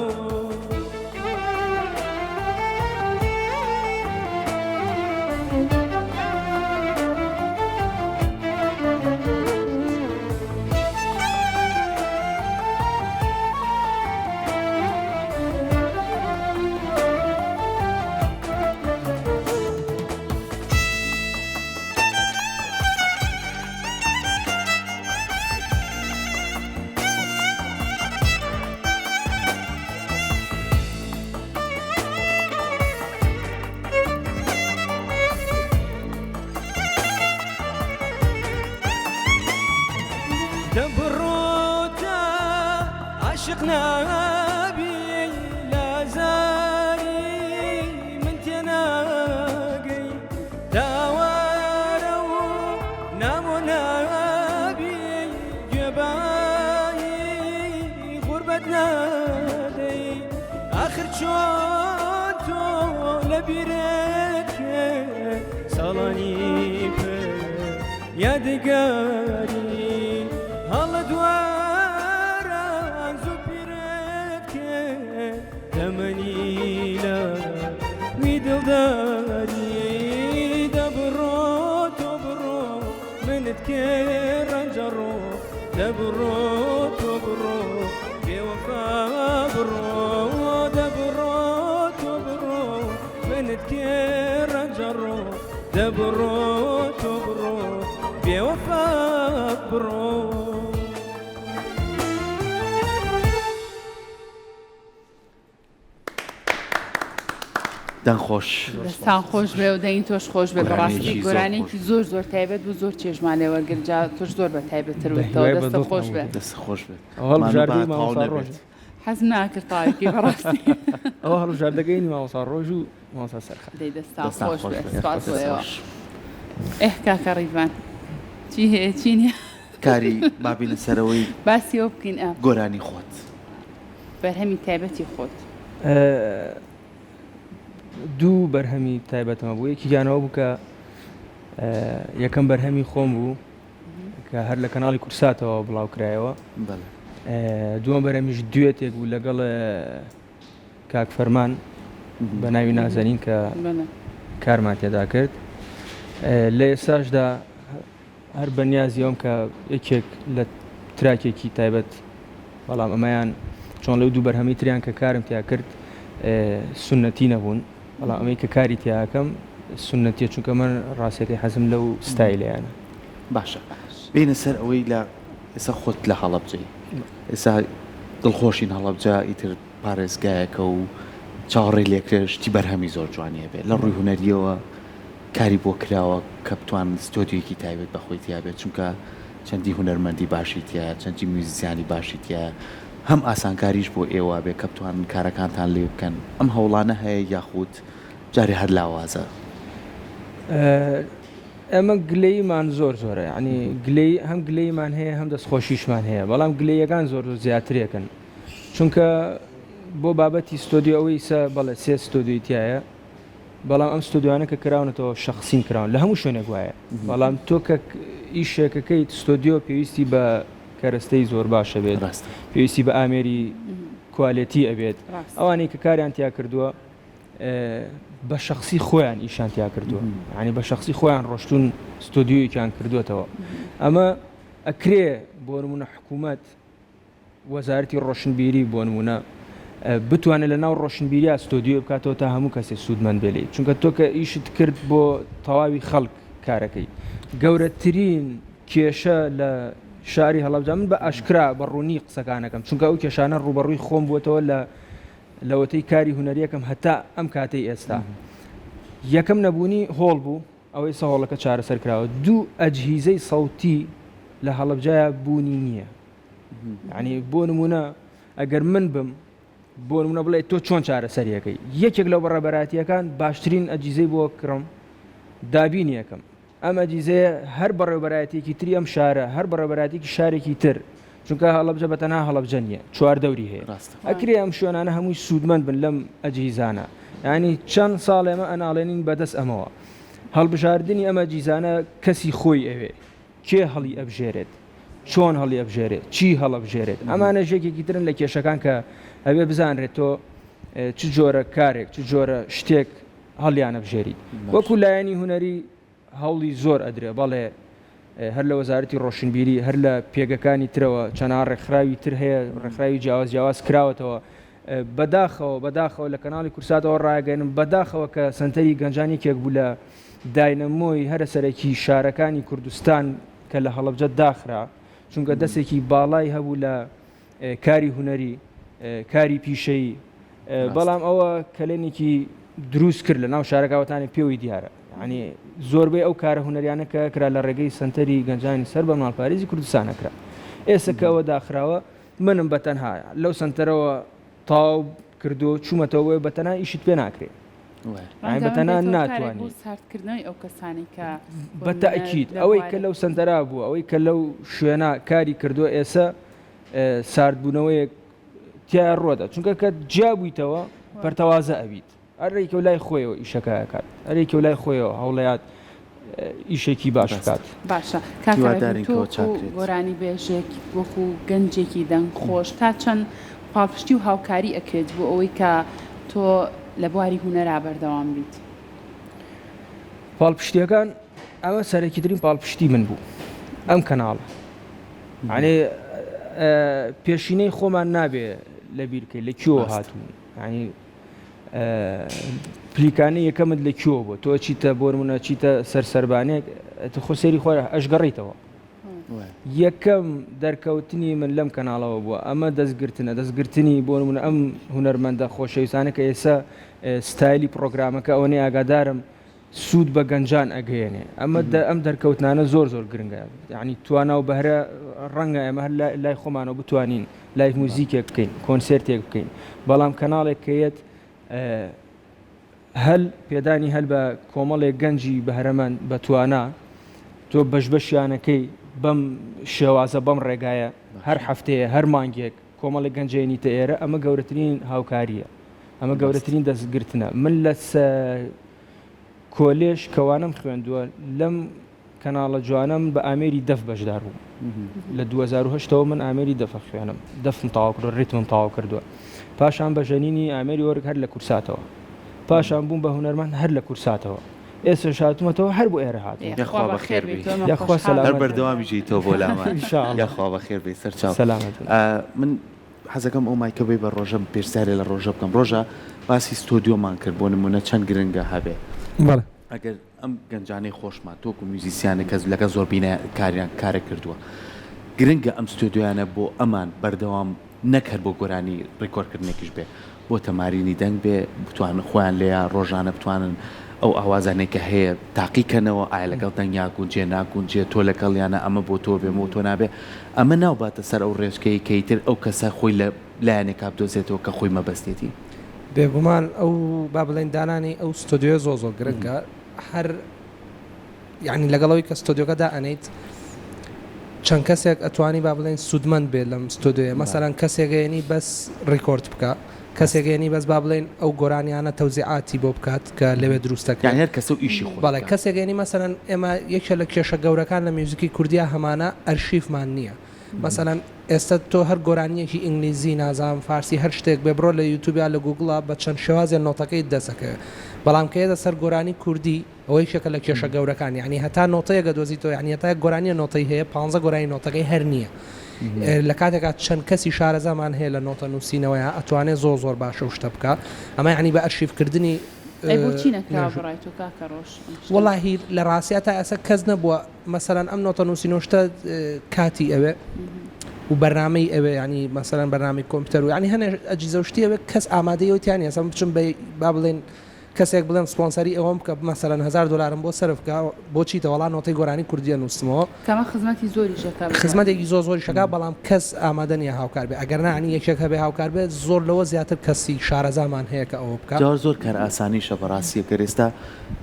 دبروتا عشقنا بي لا زاري من تناقي داوارو نامنا بي جباي غربتنا دي آخر شوتو لبيرك صالاني يا دقاري هلا دوارا زبيرك تمني لا ويدل داري دبرو من تكير جرو دبرو بوفا برو دبرو من تكير جرو دبرو بوفا برو
دەنگ خۆش
دەستان خۆش بێ و دەین تۆش خۆش بێ بەڕاستی
گۆرانێکی
گۆرانێکی زۆر تایبەت بوو زۆر چێژمان لێ وەرگرجا تۆش زۆر بە تایبەتتر بێتەوە دەستە خۆش بێ
دەست خۆش بێت
هەڵبژاردنی مامۆستا ڕۆژ
حەزم ناکرد تاوێکی بەڕاستی
ئەوە هەڵبژاردنەکەی مامۆستا ڕۆژ و مامۆستا سەرخە
دەی دەستان خۆش بێ سپاس بۆیەوە کاکە ڕیدوان چی هەیە چی نییە
کاری بابینە سەرەوەی
باسی ئەو بکەین
گۆرانی خۆت
بەرهەمی تایبەتی خۆت
دوو بەرهەمی تایبەتمە بوو یەکی گیانەوە بوو کە یەکەم بەرهەمی خۆم بوو کە هەر لە کەناڵی کورساتەوە بڵاوکرایەوە دووەم بەرهەمیش دوێتێک بوو لەگەڵ کاک فەرمان بە ناوی نازەنین کە کارمان تێدا کرد لە ئێستاشدا هەر بەنیازیەوەم کە یەکێک لە تراکێکی تایبەت بەڵام ئەمەیان چۆن لەو دوو بەرهەمی تریان کە کارم تیا کرد سنەتی نەبوون بەڵام ئەمەی کە کاری تیاکەم سنەتیە چونکە من ڕاستێتی حەزم لەو ستایلەیانە
باشە بینە سەر ئەوەی لە ئێستا خۆت لە هەڵەبجەی ئێستا دڵخۆشین هەڵەبجە ئیتر پارێزگایەکە و چاوەڕێی لێکرێ شتی بەرهەمی زۆر جوانیە بێت لە ڕووی هونەریەوە کاری بۆ کراوە کە بتوان ستۆدیۆیەکی تایبێت بەخۆی تیا بێت چونکە چەندی هونەرمەندی باشی تایە چەندی موزیسیانی باشی تایە هەم ئاسانکاریش بۆ ئێوە بێ کە بتوان کارەکانتان لێ بکەن ئەم هەوڵانە هەیە یاخود جارێ هەر لاوازە
ئەمە گلەیمان زۆرە ینی هەم گلەیمان هەیە هەم دەستخۆشیشمان هەیە بەڵام گلەیەکان زۆر زیاترێکن چونکە بۆ بابەتی ستۆدیۆ ئەوەی بەڵێ سێ ستۆدیۆیتیایە بەڵام ئەم ستۆدیوانە کە کراونەتەوە شخصین کراون لە هەموو شوێنێک وایە بەڵام تۆ کە ئیشێکەکەیت ستۆدیۆ پێویستی بە کەرەستەی زۆر باشە بێت پێویستی بە ئامێری کوالێتی ئەبێت ئەوانەی کە کاریان تیا کردووە بە شخصی خۆیان ئیشان تیا کردووە ینی بە شخصی خۆیان ڕۆشتون ستۆدیۆیەکیان کردوێتەوە ئەمە ئەکرێ بۆ نمونە حکوومەت وەزارەتی ڕۆشنبیری بۆ نمونە بتوانێت لە ناو ڕۆشنبیریە ستۆدیۆ بکاتەوە تا هەموو کەسێک سوودمەند بێت چونکە تۆ کە ئیشت کرد بۆ تەواوی خەڵک کارەکەی گەورەترین کێشە لە شاری هەڵەبجە من بە ئاشکرا بە ڕوونی قسەکانەکەم چونکە ئەو کێشانە ڕوبەڕووی خۆم بووەتەوە لەوەتەی کاری هونەریەکەم هەتا ئەم کاتەی ئێستا یەکەم نەبوونی هۆڵ بوو ئەوەی سەهۆڵەکە چارەسەر کراوە دوو ئەجهیزەی سەوتی لە هەڵەبجەیە بوونی نییە ینی بۆ نمونە ئەگەر من بم بۆ نمونە بڵێ تۆ چۆن چارەسەریەکەی یەکێک لەو بەڕێبەراتیەکان باشترین ئەجیزەی بۆ کڕم دابینی یەکەم ئەم ئەجیزەیە هەر بەڕێوەبەراتێکی تری ئەم شارە هەر بەڕێبەراتێکی شارێکی تر چونکە هەڵەبجە بەتەنها هەڵەبجە نییە چوار دەوری هەیە ئەکرێ ئەم شوێنانە هەمووی سوودمەند بن لەم ئەجیزانە ینی چەند ساڵ ئێمە ئەناڵێنین بەدەست ئەمەوە هەڵبژاردننی ئەمە جیزانە کەسی خۆی ئەوێ کێ هەڵی ئەبژێرێت چۆن هەڵی ئەبژێرێت چی هەڵەبژێرێت ئەمانە ژێکێکی ترن لە کێشەکان کە ئەوێ بزانرێت تۆ چ جۆرە کارێک چ جۆرە شتێک هەڵیان ئەبژێریت وەکو لایەنی هونەری هەوڵی زۆر ئەدرێ بەڵێ هەر لە وەزارەتی ڕۆشنبیری هەر لە پێگەکانی ترەوە چەند ڕێکخراوی تر هەیە ڕێکخراوی جیاواز کراوەتەوە بەداخەوە لە کەناڵی کورساتەوە ڕاگەنم بەداخەوە کە سنتەری گەنجانێکێک بوو لە داینەمۆی هەرە سەرەکی شارەکانی کوردستان کە لە هەڵەبجە داخرا چونکە دەستێکی باڵای هەبوو لە کاری هونەری کاری پیشەی بەڵام ئەوە کەلێنێکی دروست کرد لە ناو شارەکەوەتانی پێوەی دیارە ینی زۆربەی ئەو کارە هونەریانە کە کرا لە ڕێگەی سنتەری گەنجانی سەر بە ماڵپارێزی کوردستانەکرا ئێستا کە ئەوە داخراوە منم بەتەنها لەو سنتەرەوە تاو کردو چوومەتەوە بەتەنها ئیشت پێ ناکرێت بەتەنها ناتوانانی
ساردکردنەوەی ئەو کەسانی کە
بەتەئکید ئەوەی کە لەو سنتەرا بوو ئەوەی کە لەو شوێنە کاری کردو ئێستا ساردبوونەوەیەک تیا ڕۆدا چونکە کە جیابوویتەوە پەرتەوازە ئەویت ئەرێکە لای خۆیەوە ئیشەکەکات ئەرێکە لای خۆیەوە هەوڵەیات ئیشێکی باش بکات
باشە گۆرانی بێژێک وەکو گەنجێکی دەنگ خۆش تا چەند پاڵپشتی و هاوکاری ئەکرێت بۆ ئەوەی کە تۆ لە بواری هونەرا بەردەوام بیت
پاڵپشتیەکان ئەمە سەرەکیترین پاڵپشتی من بوو ئەم کەناڵە ینی پێشینەی خۆمان نابێ لە بیرکەی لە کیۆ هاتوون ینی پلیکانەی یەکەمت لە کیۆ بۆ تۆ چیتە بۆ نمونە چیتە سەرسەربانێک خۆ سێری خۆرە ئەشگەڕیتەوە یەکەم دەرکەوتنی من لەم کەناڵەوە بووە ئەمە دەستگرتنی بۆ نمونە ئەم هونەرمەندە خۆشەویستانە کە ئێستا ستایلی پرۆگرامەکە ئەوە نەیە ئاگادارم سوود بە گەنجان ئەگەیەنێ ئەم دەرکەوتنانە زۆر گرنگە یعنی توانە و بەهرە ڕەنگە ئێمە هەر لای خۆمانەوە بتوانین لایڤ موزیکێک بکەین کۆنسێرتێک بکەین بەڵام کەناڵێک کەیت هەل پێدانی هەل بە کۆمەڵێک گەنجی بەهرەمەند بەتوانە تۆ بەشبەشیانەکەی بەم شێوازە بەم ڕێگایە هەر هەفتەیە هەر مانگێک کۆمەڵێک گەنجێنیتە ئێرە ئەمە گەورەترین هاوکاریە ئەمە گەورەترین دەستگرتنە من لە کۆلێژ کەوانم خوێندووە لەم کەناڵە جوانم بە ئامێری دەف بەشدار بووم لە 2008ەوە من ئامێری دەفە خوێنم دەفم تاوا کردو ڕیتمم تاوا کردووە پاشان بە ژەنینی ئامێری وەرگ هەر لە کورساتەوە پاشان بووم بە هونەرمەند هەر لە کورساتەوە ئێستا شاتومەتەوە هەر بۆ ئێرە هاتووە
یاخوا بەخێر بیت
یاخوا سەلامەت
هەر بەردەوامی ژیتەوە بۆ لامان یاخوا بەخێر بیت سەرچاو
سەلامەت
من حەزەکەم ئەو مایکە بێ بە ڕۆژە پێشسارێ لە ڕۆژە بکەم ڕۆژە باسی ستۆدیۆمان کرد بۆ نمونە چەند گرنگە هەبێ ئەگەر ئەم گەنجانەی خۆشمان تۆکو میوزیسیانە کەس لەگە زۆر بینە کارە کردووە گرنگە ئەم ستۆدیۆیانە بۆ ئەمان بەردەوام نەکرد بۆ گۆرانی ڕێکۆردکردنێکیش بێ بۆ تەمارینی دەنگ بێ بتوانن خۆیان لێیە ڕۆژانە بتوانن ئەو ئاوازانێک کە هەیە تاقیکەنەوە ئایا لەگەڵ دەنگیاکوون جێ ناکوون جێ تۆ لەگەڵیانە ئەمە بۆ تۆ بێمە تۆ نابێ ئەمە ناوباتە سەر ئەو ڕێژکەی کەیتر ئەو کەسە خۆی لە لایەنێک کابدۆزێتەوە کە خۆی مەبەستێتی
بێگومان ئەو با بڵێن دانانی ئەو ستۆدیۆ زۆر گرنگە هەر یعنی لەگەڵەوەی کە ستۆدیۆکەدا ئەنیت چەند کەسێک ئەتوانی با بڵێن سوودمەند بێت لەم ستۆدیۆیە مەسەرەن کەسێکگەیەنی بەس ڕێکۆرد بکە کەسێکگەیەنی بەس با بڵێن ئەو گۆرانیانە تەوزیعاتی بۆ بکات کە لەوێ دروستەکە
هەر کەسە و ئیشی خۆ
بەڵێ کەسێکگەنی مەسەرەن ئێمە یەکێک لە کێشە گەورەکان لە میوزیکی کوردیا هەمانە ئەرشیفمان نییە مەسەرەن ئێستا تۆ هەر گۆرانیەکی ئینگلیزی نازام فارسی هەر شتێک بێ بڕۆ لە یوتیوبیا لە گوگڵا بە چەند شێوازێ نۆتەکەی دەسەکە بەڵام کەیەدە سەر گۆرانی کوردی ئەوەی شێکە لە کێشە گەورەکان یعنی هەتا نۆتەیەگە دۆزیتەوە یعنی هەتا گۆرانیە نۆتەی هەیە 15 گۆرانی نۆتەکەی هەر نییە لە کاتێکات چەند کەسی شارەزامان هەیە لە نۆتە نووسینەوەیە ئەتوانێت زۆر باشە شتە بکە ئەمە یعنی بە ئەرشیفکردنی وڵاهی لە ڕاستە تا ئەسە کەس نەبووە مەسەرەن ئەم نۆتە نووسینۆشتە کاتی ئەوێ و بەرنامەی ئەوێ ینی مەسەرەن بەرنامی کۆمپیوتەر و ینی هەنێ ئەجیزەشتی ئەوێ کەس ئامادەیەوتیانی ئەسم بچم با بڵێن کەسێک بڵێن سپۆنسەری ئەوەم کە مەسەرەن $1000 بۆ سەرفکە بۆچی تەوەڵا نۆتەی گۆرانی کوردیە نووسمەوە
کەمە خزمەتی زۆری
خزمەتێکی زۆری شەکا بەڵام کەس ئامادە نیە هاوکار بێ ئەگەر نانی یەکێک هەبێ هاوکار بێت زۆر لەوە زیاتر کەسی شارەزامان هەیە کە ئەوە بکات
زۆر کار ئاسانیشە بەڕاستیە کە ئێستا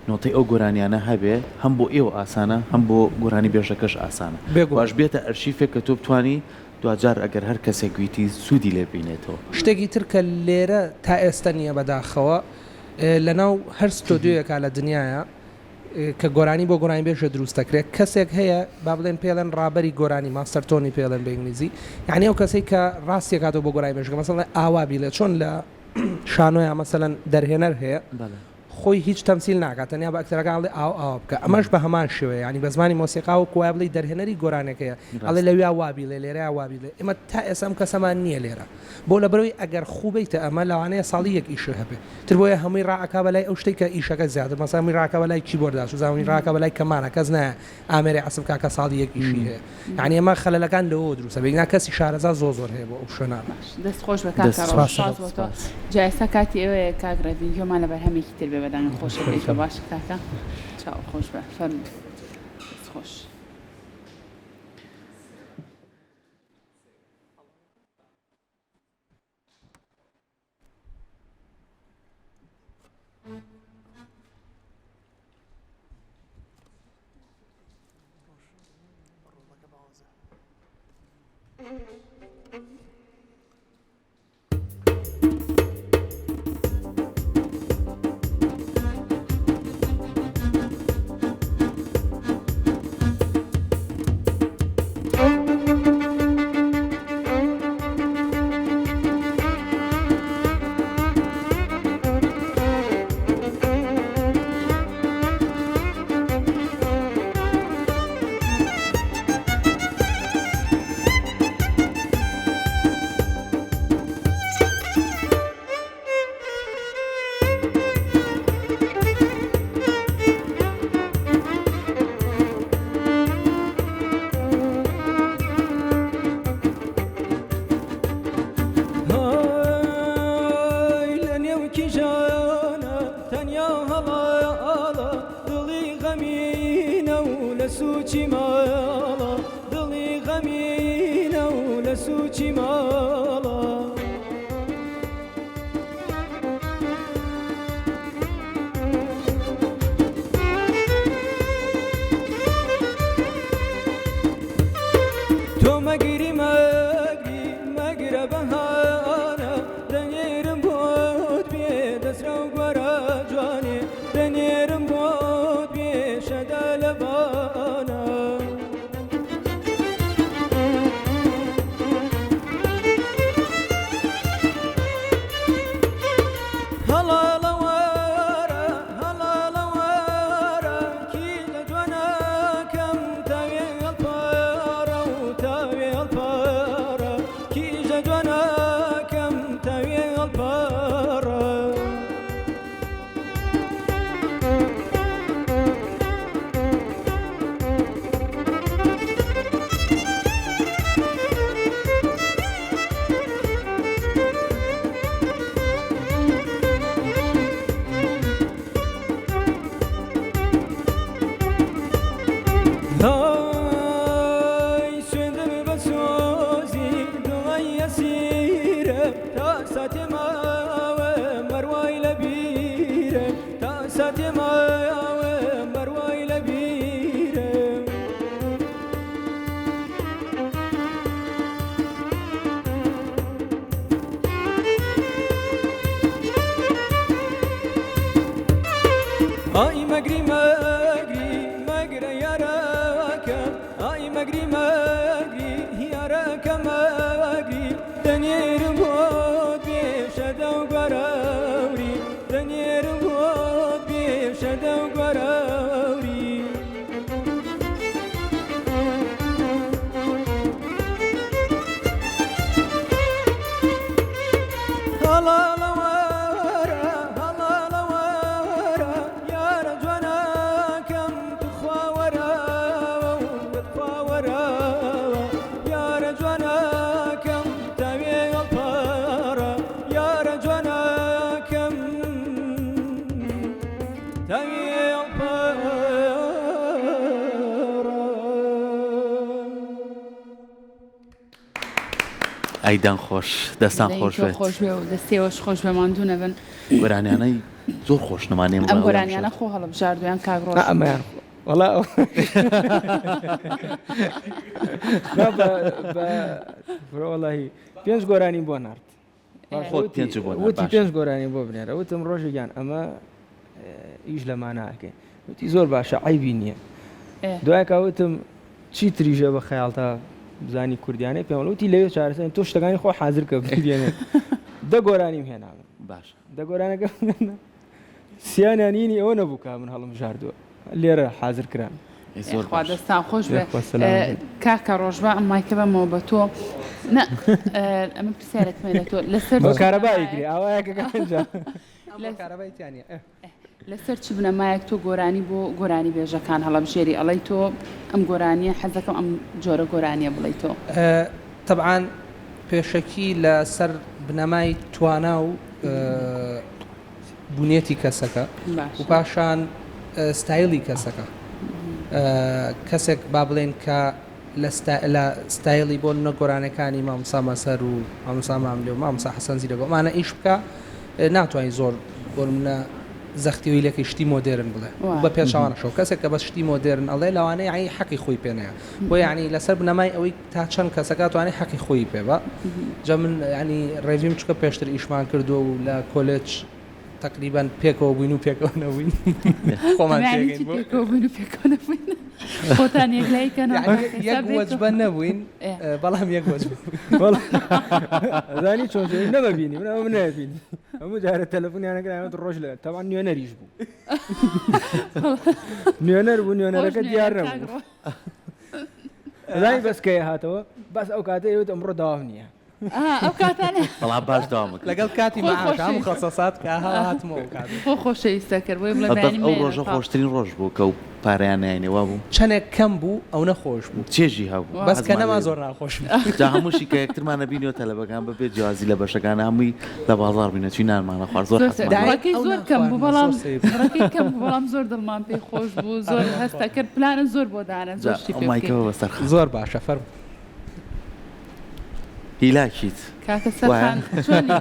نۆتەی ئەو گۆرانیانە هەبێ هەم بۆ ئێوە ئاسانە هەم بۆ گۆرانی بێژەکەش ئاسانە باش بێتە ئەرشیفێک کە تۆ بتوانی دوجار ئەگەر هەر کەسێک گویتی سوودی لێ بینێتەوە
شتێکی تر کە لێرە تا ئێستا نییە بەداخەوە لەناو هەر ستۆدیۆیەکە لە دنیاە کە گۆرانی بۆ گۆرانی بێژە دروستەکرێت کەسێک هەیە با بڵێن پێڵێن ڕابەری گۆرانی ماستەرتۆنی پێڵێن بە ئینگلیزی یعنی ئەو کەسەی کە ڕاستیە کاتەوە بۆ گۆرانی بێژگە مەسەڵێن ئاوابی لێ چۆن لە شانۆیان مەسەڵەن دەرهێنەر هەیە خۆی هیچ تەمسیل ناکات تەنیا بە ئەکتەرەکانڵێ ئاو بکە ئەمەش بە هەمان شێوەیە ینی بە زمانی مۆسیقا و کوای بڵی دەرهێنەری گۆرانەکەیە ئەڵێ لەوێ وابی لێ لێرە وابی لێ ئێمە تا ئێسم کەسەمان نییە لێرە بۆ لە بەرەوەی ئەگەر خوبیتە ئەمە لەوانەیە ساڵی یەک ئیش هەبێ تر بۆیە هەمووی ڕاکا بەلای ئەو شتێک کە ئیشەکە زیاتر مەسامی ڕاکە بەلای کیبۆرداش و زاوی ڕاکە بەلای کەمانە کەس نایە ئامێری عەسب کاکە ساڵی یەک ئیشی هەیە یعنی ئەمە خەلەلەکان لەوە دروستە بێگنا کەسی شارەزا زۆر هەیە بۆ ئەو شوێنانە
دەستخۆش بە کاکە جایستا کاتی ئێوەیە کاگرەبی یۆمان لەبەر هەمێکی تر بێ بەدانە خۆشە باش کاکە چاو خۆش بە فەرموو خۆش
کی جانا تنیا هلا دلی غمینه و لسوچی مالا دلی غمینه و لسوچی مالا تو مگری مگره بهانه دنیرم بود بی دست رو گوره جوانی دنیرم بود بی شدل بانه هلا لواره کی لجوانا کم تاوی الپاره و تاوی الپاره کی لجوانا کم تاوی الپاره های سندم بسوزی دعای سیره تا ساعت ما و مروای لبیره تا ساعت ما و مروای لبیره آی مگری مگره یاراکه آی مگری یاراکه مگری دنیرم بود بیشتر و گراوری دنیرم بود بیشتر و گراوری هلا لواره يا رجونا كم تخاورا وتخاورا يا رجونا كم تبي الفارا يا رجونا كم تبي الفارا
ئەیدان خۆش دەستان خۆش بێت
خۆش بێ و دەستێوەش خۆش بێماندوو نەبن
گۆرانیانەی زۆر خۆش نمانێ
ئەم گۆرانیانە خۆ هەڵبژاردویان کاگڕۆژ
ئەمەیان وەڵا
وڵی پێنج گۆرانی بۆ نرد
خۆت پێنج بۆ
وتی پێنج گۆرانی بۆ بنێرە وتم ڕۆژێکیان ئەمە ئیش لەماناکەین وتی زۆر باشە عیبی نییە دوای کاوتم چی تریژە بە خەیاڵتا بزانی کوردیانەی پێم وتی لەوێ چارەسەر تۆ شتەکانی خۆ حازر کە بێنێ دە گۆرانیم هێناوە
باش
دە گۆرانەکە سییانانینی ئەوە نەبوو کا من هەڵم ژاردووە لێرە حازر کران
خوا دەستان خۆش بێ کاکە ڕۆژبا ئەم مایکە بەمەوە بە تۆ ئەمە پرسیارێکمە لە تۆ لەسەر
بە کارەبایگری ئاوایەکە
کارەبایتیانە
لەسەر چ بنەمایەک تۆ گۆرانی بۆ گۆرانی بێژەکان هەڵەبژێری ئەڵەی تۆ ئەم گۆرانیە حەزەکەم ئەم جۆرە گۆرانیە بڵێ تۆ
طبعاً پێشەکی لە سەر بنەمای توانا و بوونێتی کەسەکە و پاشان ستایلی کەسەکە کەسێک با بڵێن کە لە ستایلی بۆ نەگۆرانەکانی مامۆستا مەسەر و مامۆستا ماملێ و مامۆستا حەسەن زیرەگۆمانە ئیش بکە ناتوانین زۆر بۆ منە زەختیوی لەکەی شتی مۆدێرن بڵێ بە پێشاوانەشەوە کەسێک کە بە شتی مۆدێرن ئەڵێ لەوانەیە عی حەقی خۆی پێنەیە بۆ یعنی لەسەر بنەمای ئەوەی تا چەند کەسەکە توانێت حەقی خۆی پێ بە جا من ینی ڕێژیم چکە پێشتر ئیشمان کردو و لە کۆلێج تقریبا پێکەوە بووین و پێکەوە نەبووین خۆمان
خۆتان یەکلایکەن
یەک وەجبە نەبووین بەڵام یەک وەجبە
زانی چۆن نەبینی من نبینی هەموو جارە تەلەفۆنیانەکەیانەوە ڕۆژ لە تاوان نوێنەریش بوو نوێنەر بوو نوێنەرەکە دیار نەبوو زانی بەسکەیە هاتەوە بەس ئەو کاتەیەوت ئەمڕۆ داوام نییە
ئەو کاتانێ
بەڵام باش داوامەکە
لەگەڵ کاتی مەعاش
خۆشی.
مخەسەسات کە هاتمەوە کات
خۆ خۆشەویستە کرد بۆی بڵێ
ئەو
بەینی
ڕۆژە خۆشترین ڕۆژ بوو کە و پارەیان نایێنێوا بوو
چەندێک کەم بوو ئەو نەخۆش بوو
چێژی هەبوو
بەس کە نەما زۆر ناخۆش بوو.
جا هەمووشی کە یەکترمانە بینیەوە تەلەبەکان بەبێ جیازی لە بەشەکان هەمووی لە بازار بینە چوی نانمانە خوارد زۆر حەزمان لێ.
ڕەکەی زۆر کەم بوو بەڵام ڕەکەی کەم بوو بەڵام زۆر دڵمان پێی خۆش بوو زۆر هەستا کرد پلانە زۆر بۆ دانە
جا
زۆر شتی
ئەو
پێ بکەین.
مایکەوە بەسەر
زۆر باشە فەرم
هیلاکیت
کاکە سەرخان چۆنی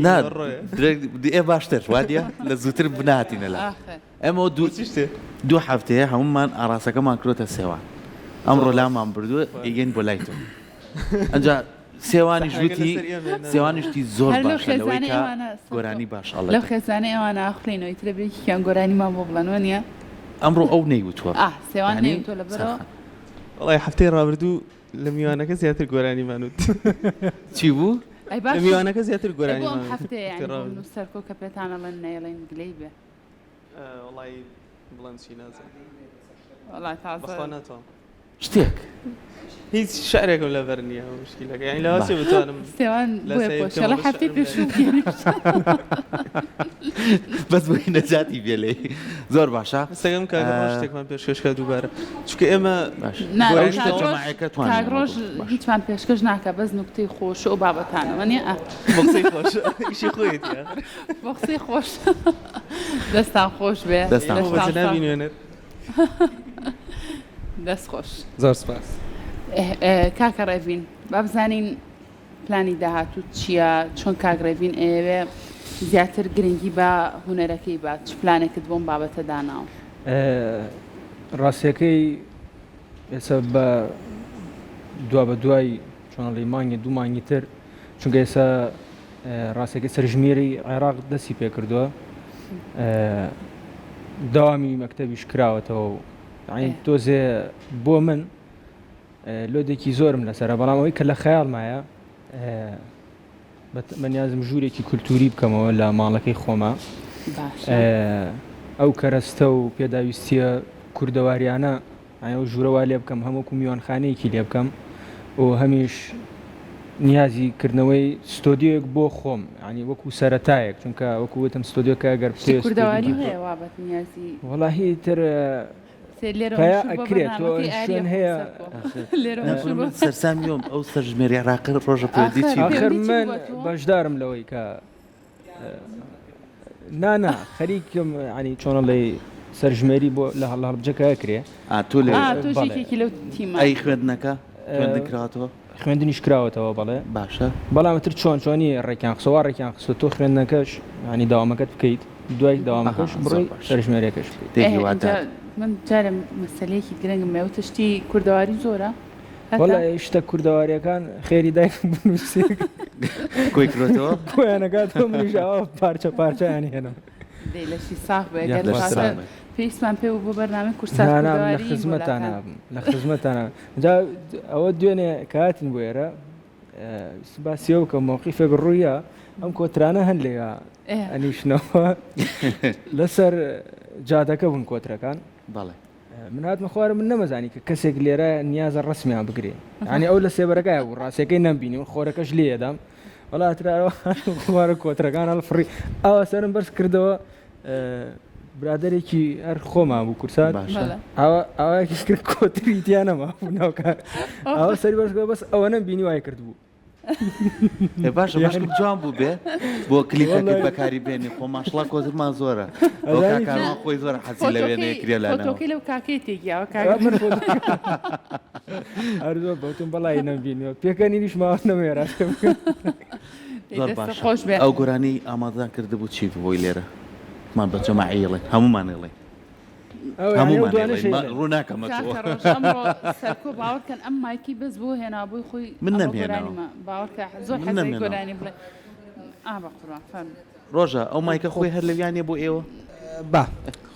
نا ئێ باشتر وادە لە زووتر بناتینە لە ئەمە دوو هەفتەیە هەمومان ئاراسەکەمان کرۆتە سێوان ئەمڕۆ لامان بردووە ئیگەن بۆ لای تۆ ئەنجا سێوانیشتی زۆر باشە لەوەی کە گۆرانی باشەڵە
لەو خێزانە ئێوانە ئاخلینەوەی ترە بێکیان گۆرانیمان بۆ بڵەنەوە نییە
ئەمڕۆ ئەو نەیوتووە
سێوان نەیوتۆ لە بەرەوە
وڵی هەفتەی ڕابردوو لە میوانەکە زیاتر گۆرانی مانوت
چی بوو؟
لە میوانەکە زیاتر گۆرانی
ئەم هەفتەیە سەرکۆ کە پێتانەڵەن نێڵێن گلەی بێ
وڵی بڵند چی نازم
وڵای تازە
بەخوا ناتوانم
شتێک
هیچ شعرێکم لەبەر نییە مشکلەکە یعنی لەواسێ بتوانم
سێوان بۆیە پۆشەڵە هەفتەی پێشوو
بەس بۆی نەجاتی بێلێ زۆر باشە
سەگەم کاگە شتێکمان پێشکەشکە دووبارە چونکە ئێمە
کاگڕۆژ هیچمان پێشکەش ناکە بەس نوکتەی خۆش و بابەتانەوە نیە
بۆقسەی خۆش ئیشی خۆیت
بۆ قسەی خۆش دەستان خۆش بێ
نبینێنێت
دەست خۆش
زۆر سپاس
کاکە ڕێڤین با بزانین پلانی داهاتوو چییە چۆن کاگڕێڤین ئێوێ زیاتر گرنگی بە هوەرەکەی با چ پلانێکت بۆم بابەتە داناوە
ڕاستیەکەی ئێستا بە دوای چۆنەڵی مانگی دوو مانگی تر چونکە ئێستا ڕاستیەکەی سەرژمێری عێراق دەستی پێ کردووە داوامی مەکتەبیش کراوەتەوە تۆزێ بۆ من لۆدێکی زۆرم لەسەرە بەڵام ئەوەی کە لە خەیاڵمایە بەنیازم ژوورێکی کولتوری بکەمەوە لە ماڵەکەی خۆمە ئەو کەرەستە و پێداویستیە کوردەواریانە ئەو ژوورەوە لێ بکەم هەمووکو میوانخانەیەکی لێ بکەم و هەمیش نیازی کردنەوەی ستۆدیۆک بۆ خۆم ینی وەکو سەرەتایەک چونکە وەکو وتم ستۆدیۆکە گەر
کوردەواری هەیە وابەت نیازی
وەڵاهی تر ئەکرێت شوێن هەیە
سەرسامیۆم ئەو سەرژمێری عێراقی ڕۆژە پێدی چی
آخر من بەشدارم لەوەی کە نانا خەریکم ینی چۆنەڵێ سەرژمێری بۆ لە هەڵبجەکە ئەکرێ
تۆ لێ
تۆشێکی لەو تیمە
ئەی خوێندنەکە خوێندنکراتەوە
خوێندنیش کراوەتەوە بەڵێ
باشە
بەڵامەتر چۆنی ڕێکیان قسەوە ڕێکیان قسە تۆ خوێندنەکەش ینی داوامەکەت بکەیت دوای داوامەکەش بڕۆی سەرژمێریەکەش
من جارە مەسەلەیەکی گرنگم مێ تشتی کوردەواری زۆرە
وەڵا شتە کوردەواریەکان خێری دایک بنووسێک
کۆی کرێتەوە
کۆیانەکاتەوە منیژاوە پارچە پارچەیانی هێنم
لەشی ساخ بێگەر پێویستمان پێ بۆ بەرنامە کورسە
لە خزمەتانە لە خزمەتانە ئەوە دوێنێ کاتین بۆ ئێرە باسیەوە کە مووقیفێک ڕوویە ئەم کۆترانە هەن لێە ئەنیشنەوە لەسەر جادەکە بوون کۆترەکان
بەڵێ
من هاتمە خوارم من نەمەزانی کە کەسێک لێرە نیازە ڕسمیان بگرێ ینی ئەو لە سێبەرەکە بوو ڕاستیەکەی نەمبینی و خۆرەکەش لێدام وڵا ترارەوە خوارە کۆترەکان هەڵفڕی ئەوە سەرم بەرز کردەوە برادێکی هەر خۆمان بوو کورسات ئەوەیەکیش کرد کۆتری تیانەما ناوکار ئەوە سەری بەرز بەس ئەوە نەمبینی وای کردبوو
باشە باشم جوان بوو بێ بۆ کلیپەکەت بەکاری بێنی خۆ ماشڵا کۆترمان زۆرە کاکانمان خۆی زۆر حەزی لە وێنەیەکرێ لانەوە
لەو کاکەی تێکیاوە
هەردووە بەوتم بەڵی نەمبینیەوە پێکەنیش ماوە نەمێرا
زۆر باشە ئەو گۆرانی ئامادەدان کردبوو چی بۆی لێرە مان بە جەماعیڵێ هەمومان ئێڵێ ڕوو ناکەمە
سەرکۆ باوەکەن ئەم مایکی بەس بۆ هێنابووی خۆی
من نەمێنەوە
باوەکە زۆر حەزی گۆرانی بڵێ بەخڕان فەرم
ڕۆژە ئەو مایکە خۆی هەر لەویانێ بۆ ئێوە
با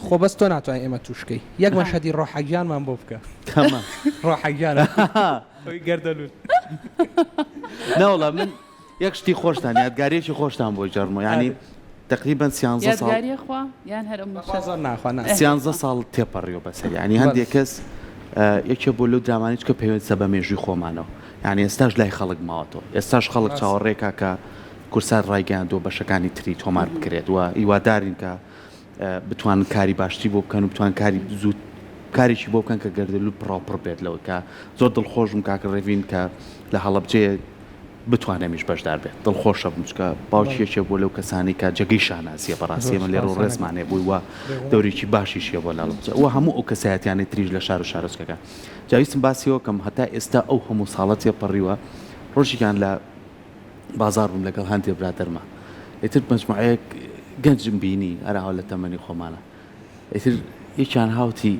خۆ بەس تۆ ناتوانین ئێمە توشکەی یەک مەشهەدی ڕۆحەگیانمان بۆ بکە
تەمام
ڕۆحەگیانە گەردەلوون
ناوڵا من یەک شتی خۆشتان یادگارێکی خۆشتان بۆ جەرمۆ ینی تقریبا 13 ساڵ
یان هەر 13
ساڵ تێپەڕیەوە بەسەر ینی هەندێک کەس یەکێ بۆ لەو درامانیت کە پێویستە بە مێژووی خۆمانەوە یعنی ئێستاش لای خەڵک ماوەتەوە ئێستاش خەڵک چاوەڕێکا کە کورسات ڕایگەاندۆ بەشەکانی تری تۆمار بکرێت و هیوادارین کە بتوان کاری باشتری بۆ بکەن و بتوان کاری زوو کارێکی بۆ بکەن کە گەردەلو پڕاپڕ بێت لەوە کە زۆر دڵخۆشم کاکە ڕێڤین کە لە هەڵەبجێ بتوانێمیش بەشدار بێت دڵخۆشە بچکە باوکیەکێ بۆ لەو کەسانی کە جێگەی شانازیە بەڕاستی ئێمە لێرە ڕێزمانێ بووی وە دەورێکی باشیشیە بۆ لاڵبجە و هەموو ئەو کەسایەتیانی تریش لە شار و شارۆچکەکە جاویستم باسیەوە کەم هەتا ئێستا ئەو هەموو ساڵەتێ پەڕیوە ڕۆژێکیان لە بازار بووم لەگەڵ هەندێک برادەرمە ئیتر مەجموعەیەک گەنجم بینی ئەراوە لە تەمەنی خۆمانە ئیتر یەکیان هاوتی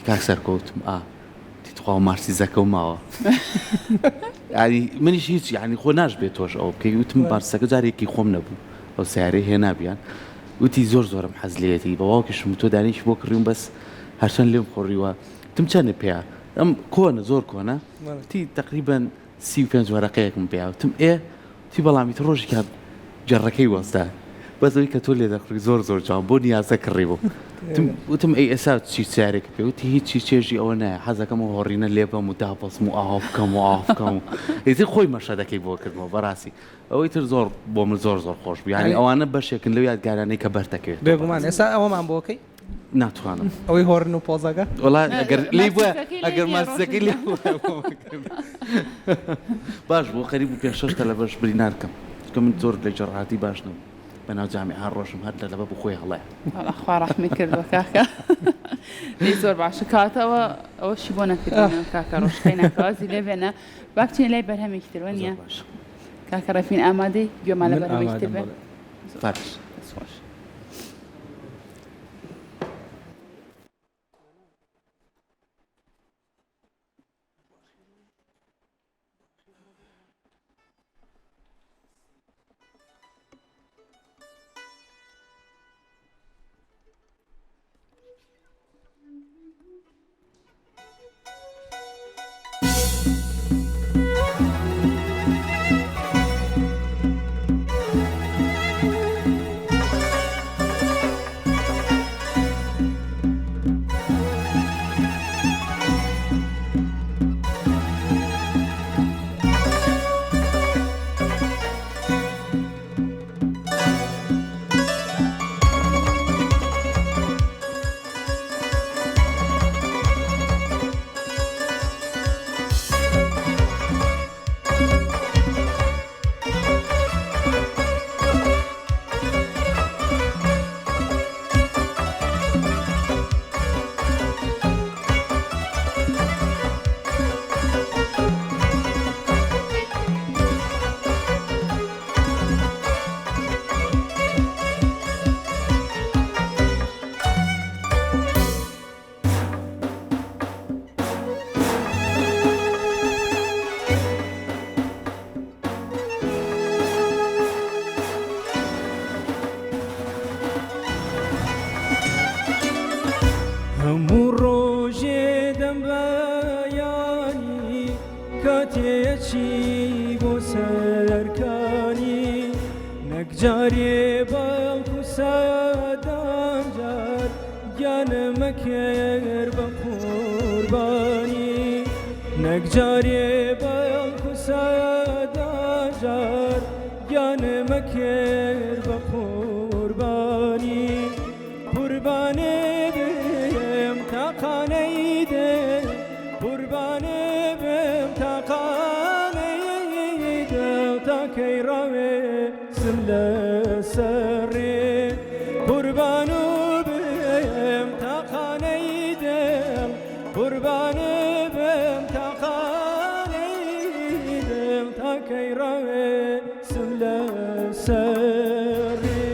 کاک سەرکەوتم تخوا مارسیزەکە و ماوە ینی منیش هیچ ینی خۆ ناشبێت تۆش ئەو بکەی وتم مارسەکە جارێکی خۆم نەبوو ئەو سیارەی هێنابیان وتی زۆرم حەز لێتی بەواکیشم تۆ دانیش بۆ کڕیوم بەس هەرچەند لێم خۆڕیوە تم چەندە پێیا ئەم کۆنە زۆر کۆنە تی تقریبان 35 وەرەقەیەکم پێیاوتم تی بەڵامی ڕۆژێکە جەڕەکەی وەستا بەزەوەی کە تۆ لێ دەخڕی زۆر جوان بۆ نیازە کڕی بوو وتم ئەی ئێستا چی سیارێک پێوتی هیچی چێژی ئەوە نایە حەزەکەم و هۆڕینە لێ بەم و داپەسم و ئاوا بکەم و ئاوا بکەم و ئیتر خۆی مەشەدەکەی بۆ کردمەوە بەڕاستی ئەوەی تر زۆر بۆ من زۆر خۆش بوو یعنی ئەوانە بەشێکن لەو یادگارانەی کە بەردەکەوێت
بێگومان ئێستا ئەوەمان بۆکەی
ناتوانم
ئەوەی هۆڕن و پۆزەکە
وڵات ئەگەر ماسەکەی لێ باش بۆ قەریب و 5-6 لە بەش بری نارکەم کە من زۆر لە جەڕاتی باش نم بەناو جامیعە ڕۆژم هەر لە لەبە بخۆی هەڵێ
خوا ڕەحمی کردوە کاکە لی زۆر باشە کاتەوە ئەوەشی بۆ نەکردن کاکە ڕۆژخەی ناکوازی لێ بێنە با بچین لای بەرهەمێکی تر وەنیە کاکە ڕەفین ئامادەی گوێمان لە بەرهەمێکی تر بێ
فارس
هەموو ڕۆژێ دەم بەیانی کاتێکی بۆ سەرکانی نەکجارێ بەڵکو سەدان جار گیانمە کرد بە قوربانی نەکجارێ بەڵکو سەدان جار گیانمە کرد بە قوربانی قوربانێ قوربانێ بم تاقانەی دڵ تاکەی ڕاوێ سم لە سەرێ قوربان و بم تاقانەی دڵ قوربانێ بم تاقانەی دڵ تاکەی ڕاوێ سم لە سەرێ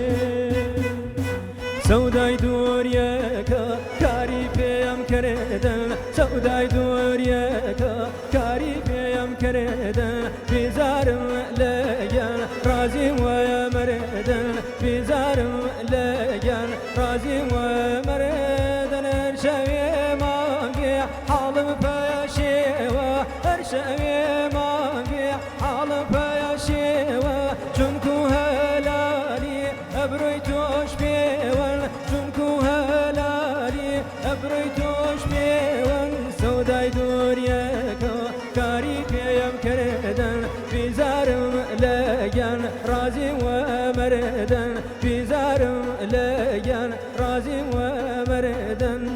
سەودای دووریەکە کاری پێم کردن سەودای دووریەکە کاری پێم کردن بیزارم لەگەن ڕازی وایە مردن بیزارم لەگەن ڕازی وایە مردن هەر شەوێ مانگێ حاڵم پەیەشێوە هەر شەوێ مانگێ حاڵم پەیەشێوە چونکو هەلالی ئەبروی تۆش پێوەن چونکو هەلالی ئەبروی تۆش پێوەن سەودای لگن رازی و مردن بیزارم لگن رازی و مردن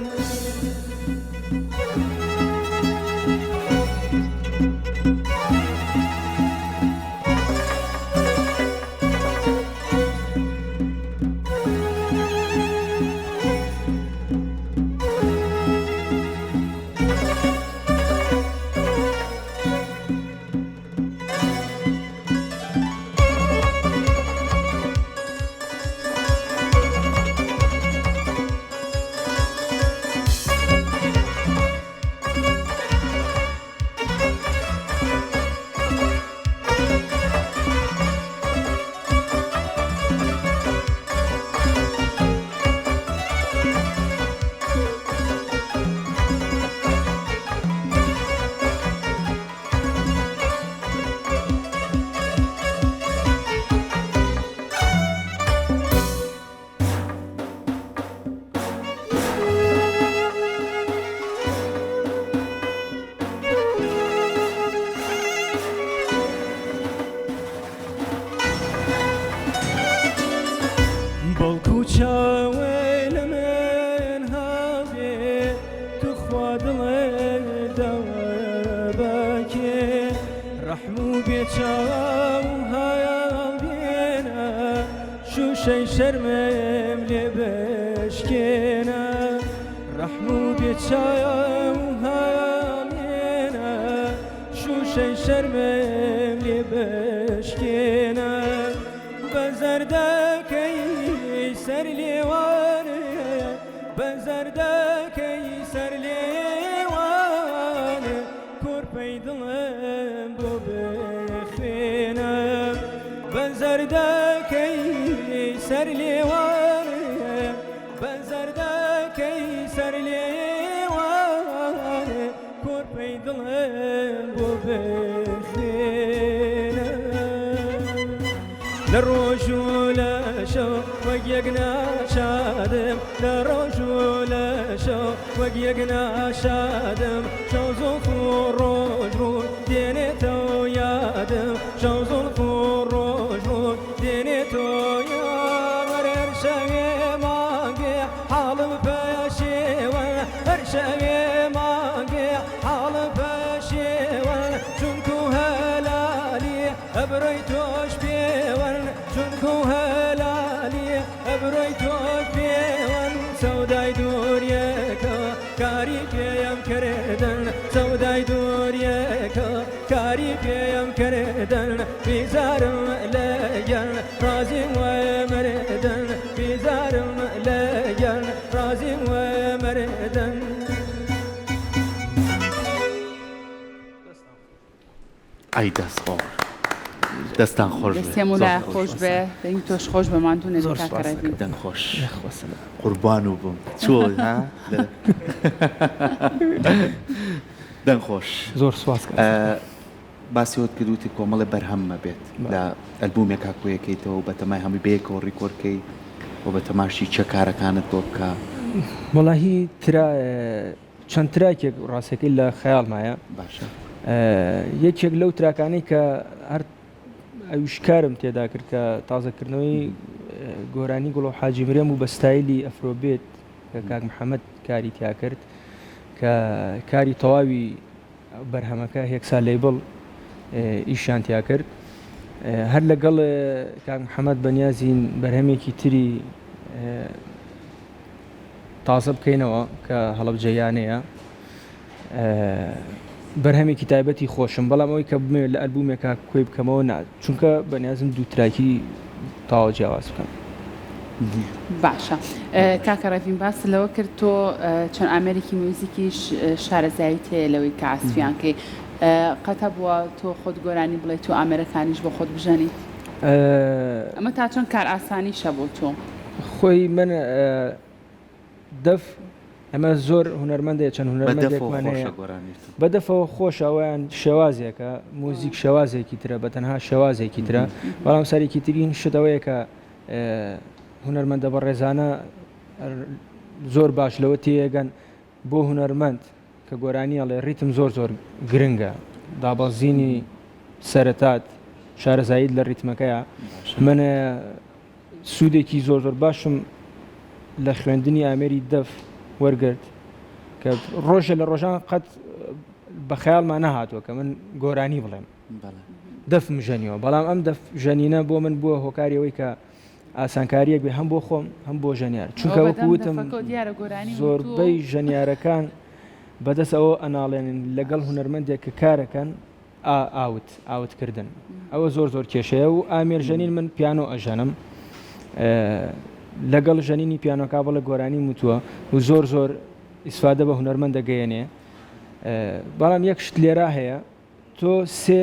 شرمم لبشكنا رحمو بيتشايم هامينا شو شي شرمم لبشكنا بزردك يسر ليوان بزردك يسر ليوان كور بيدلم بو بخينا بزردك سر لیوان بزرده کی سر لیوان کور پیدلم بو بخینه لروجو لشو وگیگنا شادم لروجو لشو وگیگنا شادم شوزو روج روج دینه تو یادم شوزو روج روج دینه تو شوی مانگی حال بشیون چونکو هلالی ابروی توش بیون چونکو هلالی ابروی توش بیون سودای دوریه که کاری پیم کردن سودای دوریه که کاری پیم کردن بیزارم لگن رازی و مردن بیزارم لگن رازی و مردن
ئەی دەستخۆر دەستان خۆش
دەستێم لای خۆش بێ دەنگ تۆش خۆش بەمانتونێت کاکەڕێبی
دەنگخۆش قوربان و بم چۆ دەنگخۆش
زۆر سواس
باسیۆت کردوتی کۆمەڵێ بەرهەممە بێت لە ئەلبومێکا کوێەکەیتەوە بە تەمای هەمووی بەیەکەوە ڕیکۆرکەی و بە تەماشی چە کارەکانت بۆ بکە
وەڵاهی ترا چەند تراکێک ڕاستەکەی لە خەیاڵمایە
باشە
یەکێک لەو تراکانی کە هەر ئەویشکارم تێدا کرد کە تازەکردنەوەی گۆرانی گوڵ و حاجی مرێم و بە ستایلی ئەفرۆبێت کە کاک محەممەد کاری تیا کرد کە کاری تەواوی بەرهەمەکە هێکسا لەیبڵ ئیشان تیا کرد هەر لەگەڵ کاک محەممەد بەنیازین بەرهەمێکی تری تازە بکەینەوە کە هەڵەبجەیانەیە بەرهەمێکی تایبەتی خۆشم بەڵام ئەوەی کە بمێ لە ئەلبومێکا کوێ بکەمەوە چونکە بەنیازم دوو تراکی تاوا جیاواز بکەم
باشە کاکە ڕەفین باس لەوە کرد تۆ چەند ئامێرێکی موزیکیش شارەزایی تێ لەوەی کە ئاسفیانکەی قەتە بووە تۆ خۆت گۆرانی بڵێ تو ئامێرەکانیش بۆ خۆت بژەنیت ئەمە تا چەند کار ئاسانیشە بۆ تۆ
خۆی من دەف ئەمە زۆر هونەرمەندێک چەند هونەرمەندێکمانەیە بەدەفەوە خۆش ئەویان شێوازێکە موزیک شێوازێکی ترە بە تەنها شێوازێکی ترە بەڵام سەرێکی ترین شتەوەیە کە هونەرمەندە بە ڕێزانە زۆر باش لەوە تێگەن بۆ هونەرمەند کە گۆرانی ئەڵێ ڕیتم زۆر زۆر گرنگە دابەزینی سەرەتات شارەزایی لە ڕیتمەکەیە من سوودێکی زۆر زۆر باشم لە خوێندنی ئامێری دەف وەرگرت کە ڕۆژە لە ڕۆژان قەت بە خەیاڵمان نەهاتووە کە من گۆرانی بڵێم دەفم ژەنیەوە بەڵام ئەم دەف ژەنینە بۆ من بووە هۆکاریەوەی کە ئاسانکاریەک بێ هەم بۆ خۆم هەم بۆ ژەنیار چونکە وەکوتم زۆربەی ژەنیارەکان بەدەست ئەوە ئەناڵێنن لەگەڵ هونەرمەندێک کە کارەکەن ئاوتکردن ئەوە زۆر زۆر کێشەیە و ئامێر ژەنین من پیانۆ ئەژەنم لەگەڵ ژەنینی پیانۆکا بڵە گۆرانی وتووە و زۆر زۆر ئیسفادە بە هونەرمەند دەگەیەنێ بەڵام یەک شت لێرا هەیە تۆ سێ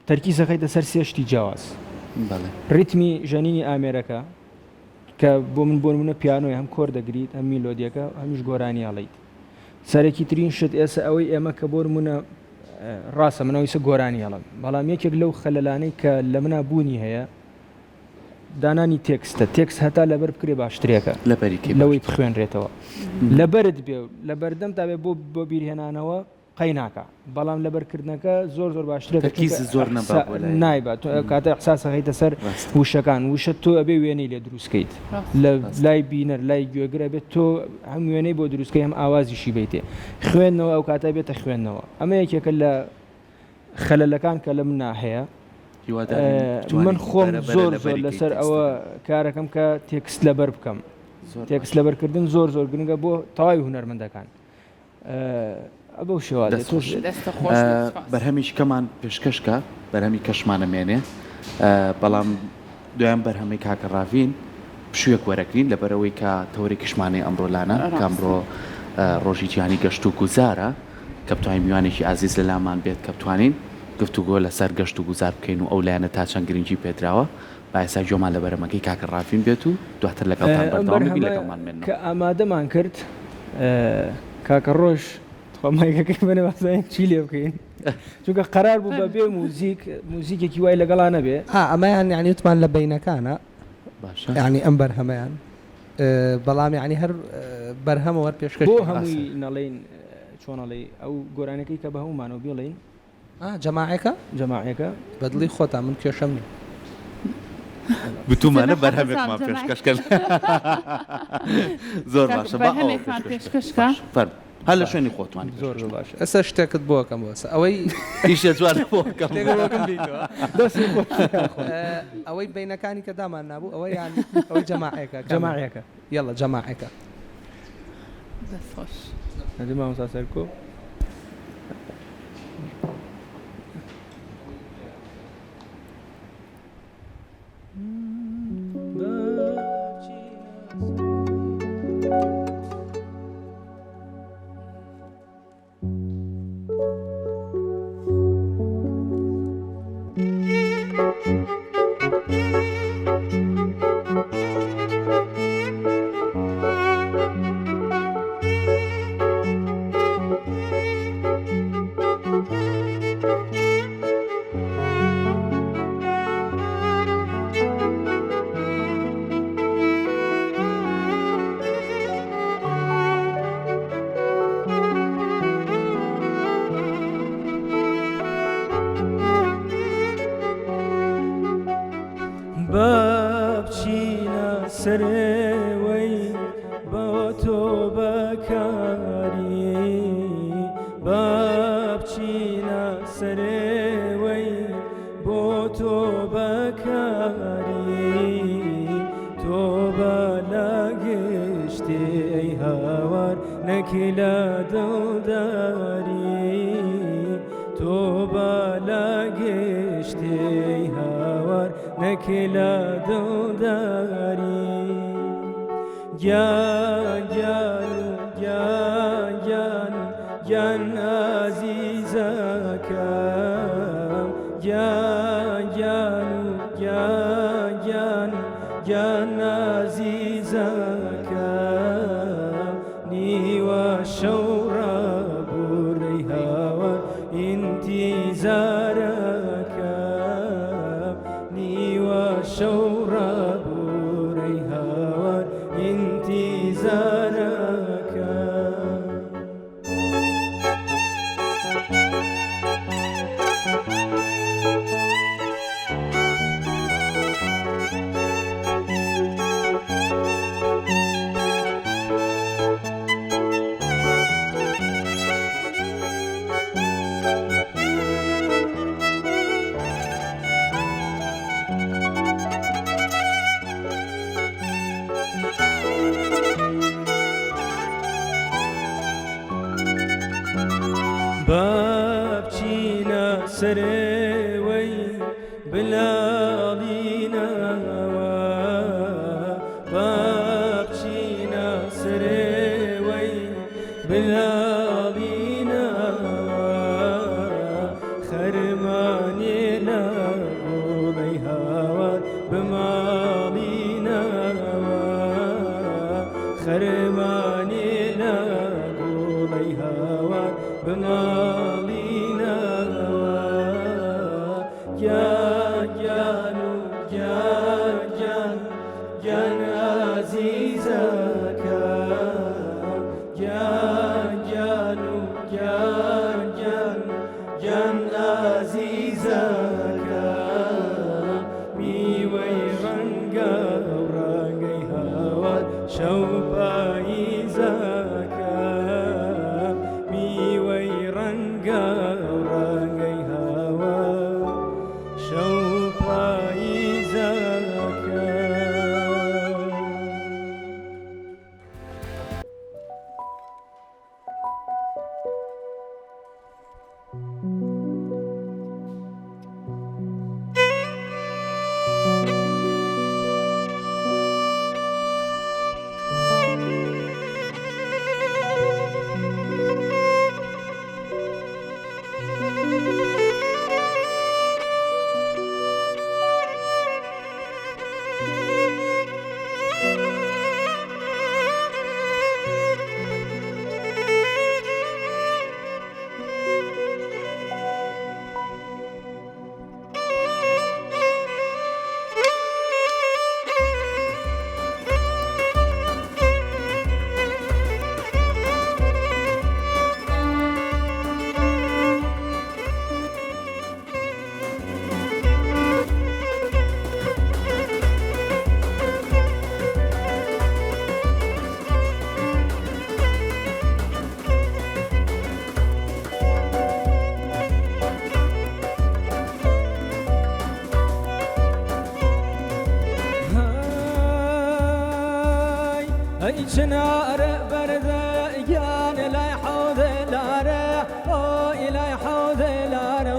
تەرکیزەکەیتە سەر سێ شتی جیاواز ریتمی ژەنینی ئامێرەکە کە بۆ من بۆ نمونە پیانۆی هەم کۆر دەگریت هەم میلۆدیەکە هەمیش گۆرانی هەڵیت سەرێکی ترین شت ئێستا ئەوەی ئێمە کە بۆ نمونە ڕاستە منەوەیسە گۆرانی هەڵم بەڵام یەکێک لەو خەلەلانەی کە لە منە بوونی هەیە دانانی تێکستە تێکس هەتا لەبەر بکرێ باشترێکە لەوەی بخوێنرێتەوە لەبەرت بێ لە بەردەم تا بێ بۆ بیرهێنانەوە قەی ناکە بەڵام لەبەرکردنەکە زۆر زۆر باشترێکە
زۆر
نایبات کاتە ئەحساسەکەیتە سەر وشەکان وشە تۆ ئەبێ وێنەی لێ دروستکەیت لە لای بینەر لای گوێگرە بێت تۆ هەم وێنەی بۆ دروستکەی هەم ئاوازیشی بیتێ خوێندنەوە ئەو کاتە بێتە خوێندنەوە ئەمە یەکێکە لە خەلەلەکان کە لە مننا هەیە من خۆم زۆر زۆر لەسەر ئەوە کارەکەم کە تێکست لەبەر بکەم تێکست لەبەرکردن زۆر زۆر گرنگە بۆ تەواوی هونەرمەندەکان ئەبەو شێوازە
بەرهەمیش کەمان پێشکەشکە بەرهەمی کەشمانەمێنێ بەڵام دویان بەرهەمی کاکە ڕاوین پشوویەک وەرەگرین لەبەرەوەی کە تەوری کشمانەی ئەمڕۆلانە کامڕۆ ڕۆژی جیهانی گەشت و گوزارە کە بتوانین میوانێکی ئازیز لە لامان بێت کە بتوانین گفتوگۆ لەسەر گەشت و گوزار بکەین و ئەو لایەنە تا چەند گرنگی پێدراوە با ئێستا جۆمان لە بەرەمەکەی کاکە ڕاوین بێت و دواتر لەگەڵتان بەردەوام لەگەڵمان بێنەوە
کە ئامادەمان کرد کاکە ڕۆژ خۆمایکەکەی بنەوەزانین چی لێ بکەین چونکە قەرار بوو بە بێ موزیکێکی وای لەگەڵا نەبێ
ئەمەیان یعنی وتمان لە بینەکانە یعنی ئەم بەرهەمەیان بەڵام یعنی هەر بەرهەمە وەر پێشکەش
بۆ هەمووی نەڵێن چۆنەڵێ ئەو گۆرانەکەی کە بە هەمومانەوە بێڵین جەماعەکە
بەدڵی خۆتان من کێشەم نی
بتومانە بەرهەمێکمان پێشکەشکەن زۆر باشە
پێشکەشکە
هەر لە شوێنی خۆتوان
زۆر باشە
ئەستا شتێکت بۆکەم بۆسە ئەوەی
ئیشە جوان بۆکەم
ئەوەی بینەکانی کە دامان نابوو ئەوەی یان ئەوەی جەماعەکە یەڵە جەماعەکە
دەستخۆش
هەدی مامۆستا سەرکۆ
بابچینە سەرێوەی بۆ تۆ بەکاری بابچینە سەرێوەی بۆ تۆ بەکاری تۆ بە لە گشتی ئەی هاوار نەکی لە دڵداری تۆ بە لە گشتی ئەی هاوار نەکی لە دڵداری گیان گیان گیان گیان گیان ئازیزەکەم گیان گیان گیان گیان گیان ئازیزەکەم نیوە شەو ڕابوورەی هاوار ئینتیزارەکەم نیوە شەو ڕابوورەی هاوار ئینتیزارەکەم سري بلالينا بابشينا سري بلالينا خرمانينا قولي هوار بمالينا خرمانينا قولي هوار بمالينا يا جانو يا جان جان عزيزك يا جانو يا جان جان عزيزك مي ويرنجا ورنجي هوا شوبايزك مي ويرنجا ورنجي هوا شوبايزك چنار برده یان لای حوض لاره او لای حوض لاره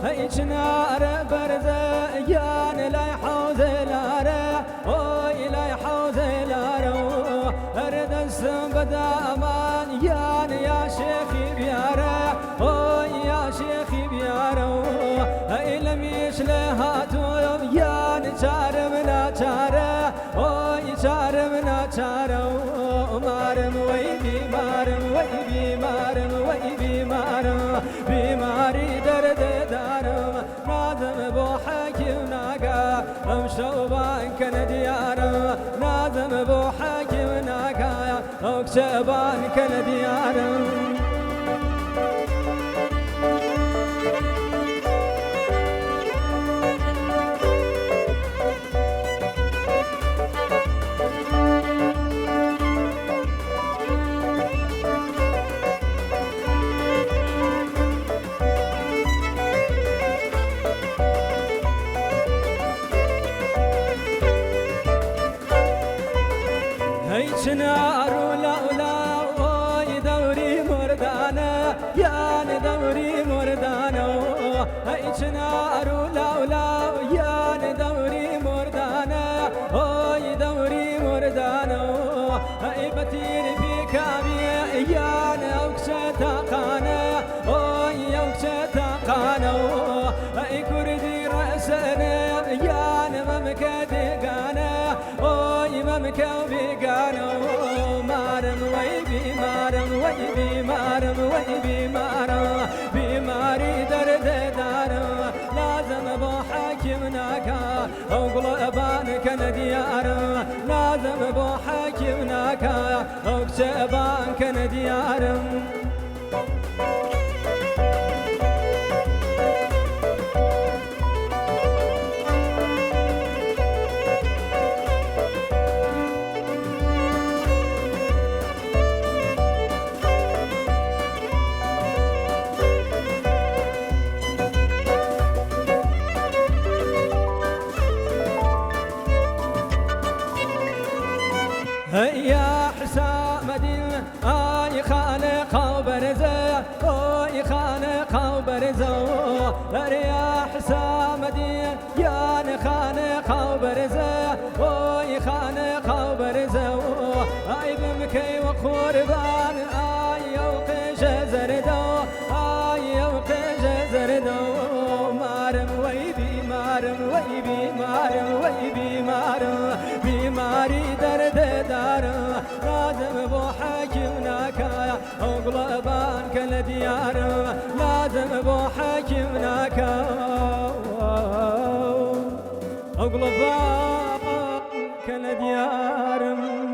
ای چنار برده یان لای حوض لاره او لای حوض لاره هر دست بدا امان یان یا شیخی بیاره او یا شیخی بیاره ای لمیش لهاتو یان چارم ناچاره او چارم ناچاره مارم وی بیمارم وی بیمارم وی بیمارم بیماری درد دارم نادم بو حاکم ناگا ام شوبان کن دیارم نادم بو حاکم ناگا او شوبان کن دیارم چنار لولا وای دوری مردانه یان دوری مردانه ای چنار لولا یان دوری مردانه وای دوری مردانه ای بتیر بی کامی یان اوکشتا قانه وای اوکشتا قانه ای کردی رأسنه یان ممکدی گانه وای ممکدی گانه مارم وی بیمارم وی بیمارم وی بیمارم بیماری درد دارم لازم با حاکم ناکا او قلبان کن دیارم لازم با حاکم ناکا او کشبان کن دیارم يا حسام دين آي خالق وبرزه بیمارم وی بیمارم وی بیمارم بیماری درد دارم لازم بو حاکم ناکایا اغلبان کل دیارم لازم بو حاکم ناکایا اغلبان کل دیارم